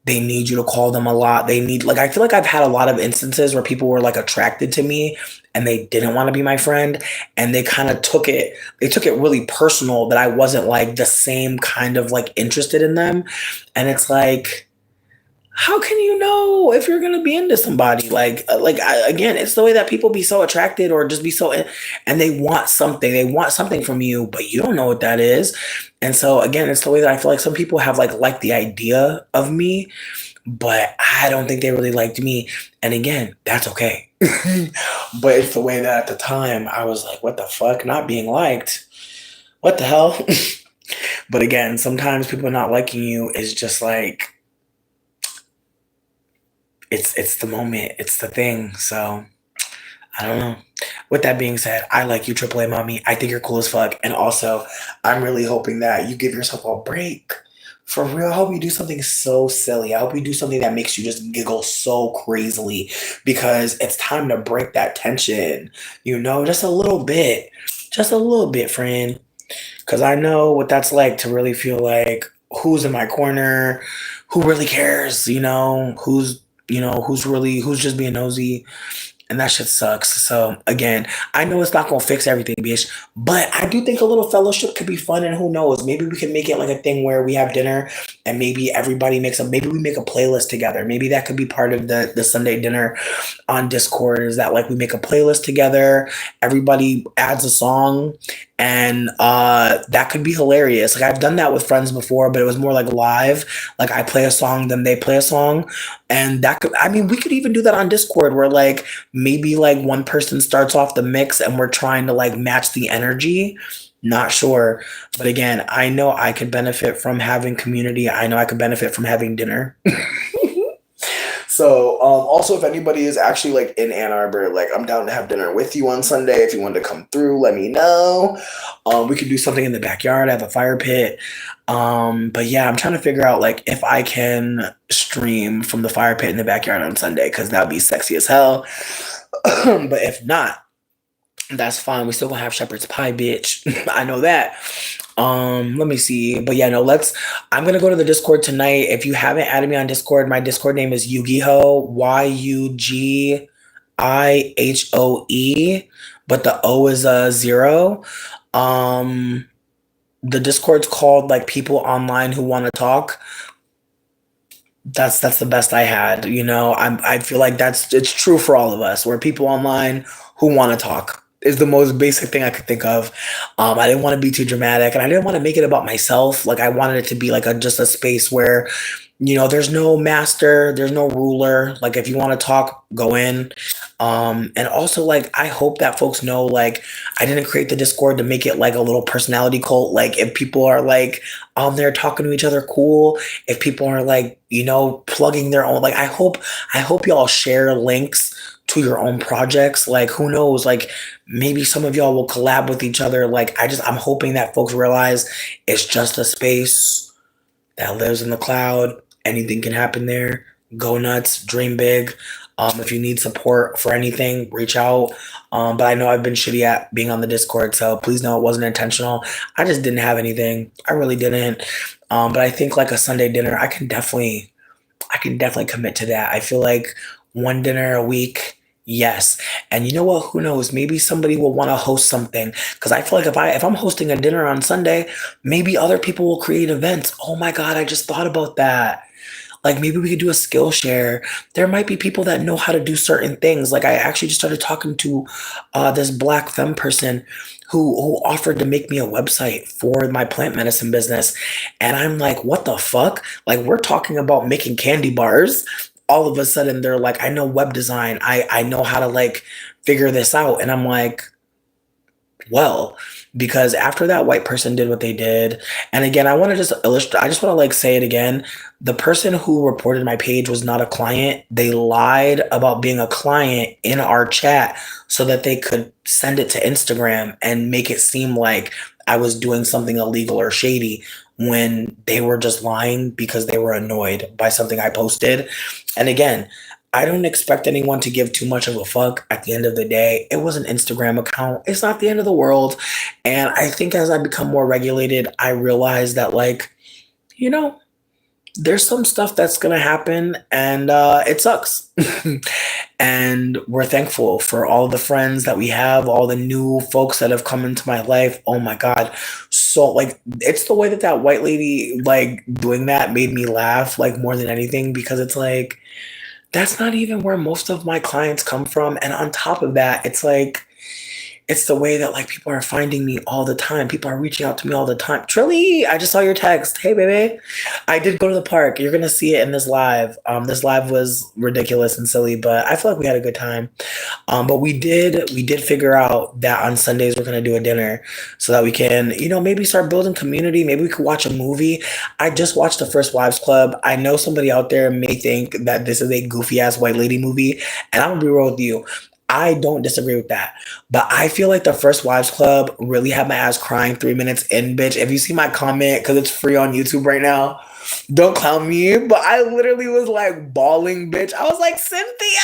they need you to call them a lot. They need, like, I feel like I've had a lot of instances where people were like attracted to me and they didn't want to be my friend. And they kind of they took it really personal that I wasn't like the same kind of like interested in them. And it's like, how can you know if you're gonna be into somebody? Again, it's the way that people be so attracted or just be so, and they want something. They want something from you, but you don't know what that is. And so again, it's the way that I feel like some people have like the idea of me, but I don't think they really liked me. And again, that's okay. But it's the way that at the time I was like, what the fuck? Not being liked. What the hell? But again, sometimes people not liking you is just like it's the moment, it's the thing. So I don't know. With that being said, I like you, AAA mommy. I think you're cool as fuck. And also, I'm really hoping that you give yourself a break. For real, I hope you do something so silly. I hope you do something that makes you just giggle so crazily because it's time to break that tension. Just a little bit. Just a little bit, friend. Because I know what that's like to really feel like who's in my corner, who really cares, who's just being nosy, and that shit sucks. So again, I know it's not gonna fix everything, bitch, but I do think a little fellowship could be fun, and who knows, maybe we can make it like a thing where we have dinner, and maybe maybe we make a playlist together. Maybe that could be part of the Sunday dinner on Discord. Is that like we make a playlist together, everybody adds a song, and that could be hilarious. Like I've done that with friends before, but it was more like live. Like I play a song, then they play a song, and we could even do that on Discord where like maybe like one person starts off the mix and we're trying to like match the energy. Not sure. But again, I know I could benefit from having community. I know I could benefit from having dinner. So, also, if anybody is actually like in Ann Arbor, like I'm down to have dinner with you on Sunday. If you want to come through, let me know. We could do something in the backyard. I have a fire pit. But yeah, I'm trying to figure out like if I can stream from the fire pit in the backyard on Sunday because that'd be sexy as hell. But if not, that's fine. We still gonna have shepherd's pie, bitch. I know that. Let me see. But yeah, no, I'm gonna go to the Discord tonight. If you haven't added me on Discord, my Discord name is Yugiho, Yugihoe, but the O is a 0. The Discord's called like people online who want to talk. That's the best I had. I feel like it's true for all of us. We're people online who want to talk is the most basic thing I could think of. I didn't want to be too dramatic, and I didn't want to make it about myself. Like I wanted it to be like just a space where there's no master, there's no ruler. Like if you want to talk, go in. And also like I hope that folks know like I didn't create the Discord to make it like a little personality cult. Like if people are like on there talking to each other, cool. If people are like, plugging their own, like I hope y'all share links to your own projects. Like who knows, like maybe some of y'all will collab with each other. Like I'm hoping that folks realize it's just a space that lives in the cloud. Anything can happen there. Go nuts, dream big. If you need support for anything, reach out. But I know I've been shitty at being on the Discord, so please know it wasn't intentional. I just didn't have anything. I really didn't. But I think like a Sunday dinner, I can definitely commit to that. I feel like one dinner a week. Yes. And you know what? Who knows? Maybe somebody will want to host something. Because I feel like if I'm hosting a dinner on Sunday, maybe other people will create events. Oh my God, I just thought about that. Like maybe we could do a skill share. There might be people that know how to do certain things. Like I actually just started talking to this Black femme person who offered to make me a website for my plant medicine business. And I'm like, what the fuck? Like we're talking about making candy bars. All of a sudden they're like, I know web design. I know how to like figure this out. And I'm like, well, because after that white person did what they did, and again, I want to just illustrate, I just want to like say it again. The person who reported my page was not a client. They lied about being a client in our chat so that they could send it to Instagram and make it seem like I was doing something illegal or shady when they were just lying because they were annoyed by something I posted. And again, I don't expect anyone to give too much of a fuck. At the end of the day, it was an Instagram account. It's not the end of the world. And I think as I become more regulated, I realize that like, you know, there's some stuff that's going to happen and it sucks. And we're thankful for all the friends that we have, all the new folks that have come into my life. Oh my God. So like, it's the way that white lady like doing that made me laugh like more than anything, because it's like, that's not even where most of my clients come from. And on top of that, it's like, it's the way that like people are finding me all the time. People are reaching out to me all the time. Trilly, I just saw your text. Hey, baby. I did go to the park. You're gonna see it in this live. This live was ridiculous and silly, but I feel like we had a good time. But we did figure out that on Sundays we're gonna do a dinner so that we can, maybe start building community. Maybe we could watch a movie. I just watched the first Wives Club. I know somebody out there may think that this is a goofy ass white lady movie, and I'm gonna be real with you. I don't disagree with that. But I feel like the first Wives Club really had my ass crying 3 minutes in, bitch. If you see my comment, because it's free on YouTube right now, don't clown me. But I literally was like bawling, bitch. I was like, Cynthia!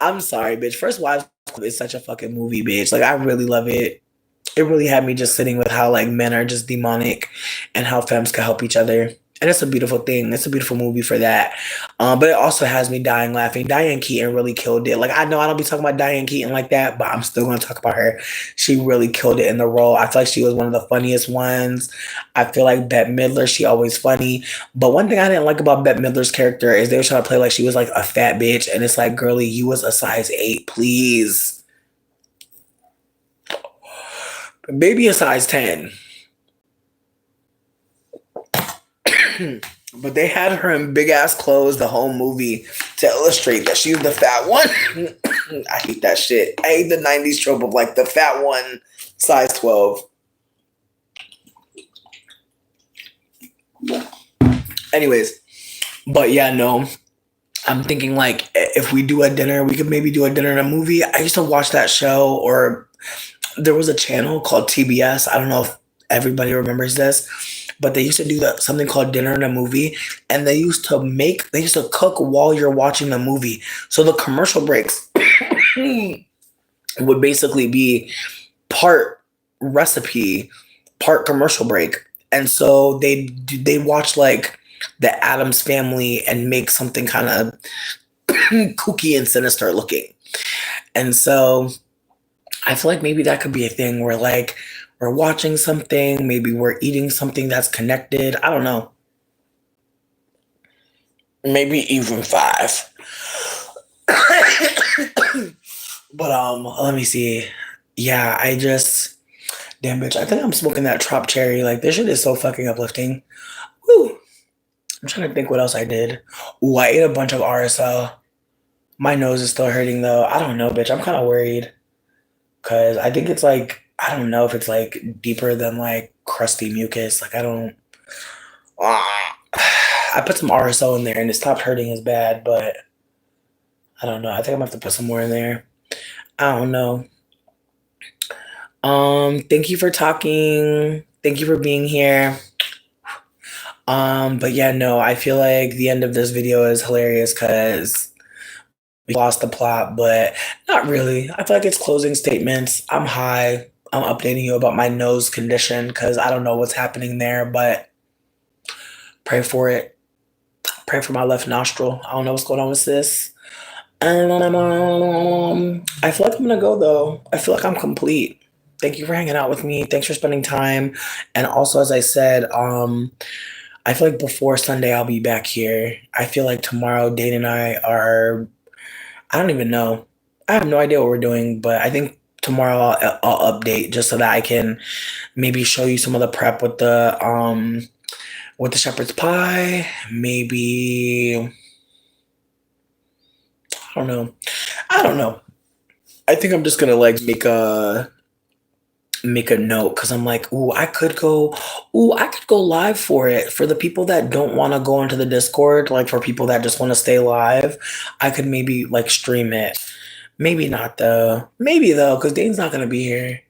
I'm sorry, bitch. First Wives Club is such a fucking movie, bitch. Like, I really love it. It really had me just sitting with how, like, men are just demonic and how femmes can help each other. And it's a beautiful thing. It's a beautiful movie for that. But it also has me dying laughing. Diane Keaton really killed it. Like, I know I don't be talking about Diane Keaton like that, but I'm still going to talk about her. She really killed it in the role. I feel like she was one of the funniest ones. I feel like Bette Midler, she always funny. But one thing I didn't like about Bette Midler's character is they were trying to play like she was like a fat bitch. And it's like, girlie, you was a size 8, please. Maybe a size 10. But they had her in big ass clothes the whole movie to illustrate that she's the fat one. I hate that shit. I hate the 90s trope of like the fat one, size 12. Anyways, but yeah, no. I'm thinking like if we do a dinner, we could maybe do a dinner and a movie. I used to watch that show, or there was a channel called TBS. I don't know if everybody remembers this, but they used to do something called dinner and a movie, and they used to cook while you're watching the movie. So the commercial breaks would basically be part recipe, part commercial break. And so they watch like the Addams Family and make something kind of kooky and sinister looking. And so I feel like maybe that could be a thing where like we're watching something, maybe we're eating something that's connected. I don't know. Maybe even 5. But let me see. Yeah, damn bitch, I think I'm smoking that Trop Cherry. Like this shit is so fucking uplifting. Woo. I'm trying to think what else I did. Ooh, I ate a bunch of RSL. My nose is still hurting though. I don't know, bitch. I'm kind of worried. Cause I think it's like, I don't know if it's like deeper than like crusty mucus. Like I don't, I put some RSO in there and it stopped hurting as bad, but I don't know. I think I'm gonna have to put some more in there. I don't know. Thank you for talking. Thank you for being here. But yeah, no, I feel like the end of this video is hilarious because we lost the plot, but not really. I feel like it's closing statements. I'm high. I'm updating you about my nose condition because I don't know what's happening there, but pray for it. Pray for my left nostril. I don't know what's going on with this. And I feel like I'm gonna go though. I feel like I'm complete. Thank you for hanging out with me. Thanks for spending time. And also, as I said, I feel like before Sunday I'll be back here. I feel like tomorrow Dane and I I don't even know. I have no idea what we're doing, but I think tomorrow I'll update just so that I can maybe show you some of the prep with the shepherd's pie. Maybe I don't know. I don't know. I think I'm just gonna like make a note because I'm like, I could go live for it. For the people that don't want to go into the Discord, like for people that just want to stay live, I could maybe like stream it. Maybe not though. Maybe though, because Dane's not gonna be here.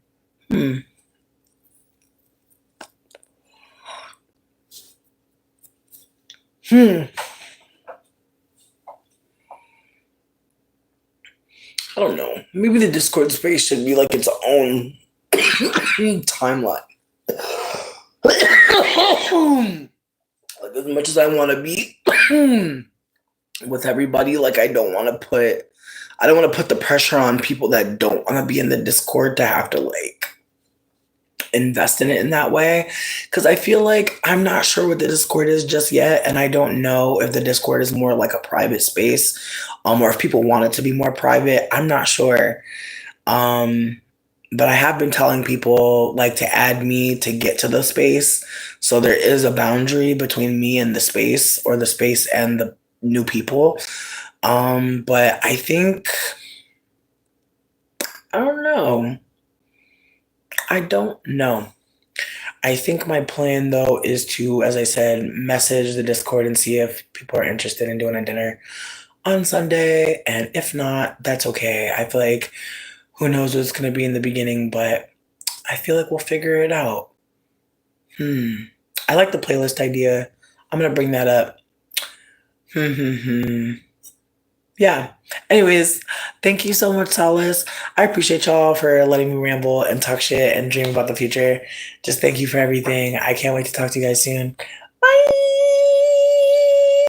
I don't know. Maybe the Discord space should be like its own timeline. Like as much as I want to be with everybody, like I don't want to put the pressure on people that don't want to be in the Discord to have to like invest in it in that way. Because I feel like I'm not sure what the Discord is just yet, and I don't know if the Discord is more like a private space, or if people want it to be more private. I'm not sure. But I have been telling people like to add me to get to the space. So there is a boundary between me and the space, or the space and the new people. But I think, I don't know. I don't know. I think my plan though is to, as I said, message the Discord and see if people are interested in doing a dinner on Sunday. And if not, that's okay. I feel like who knows what's gonna be in the beginning, but I feel like we'll figure it out. I like the playlist idea. I'm gonna bring that up. Yeah. Anyways, thank you so much, Solace. I appreciate y'all for letting me ramble and talk shit and dream about the future. Just thank you for everything. I can't wait to talk to you guys soon. Bye.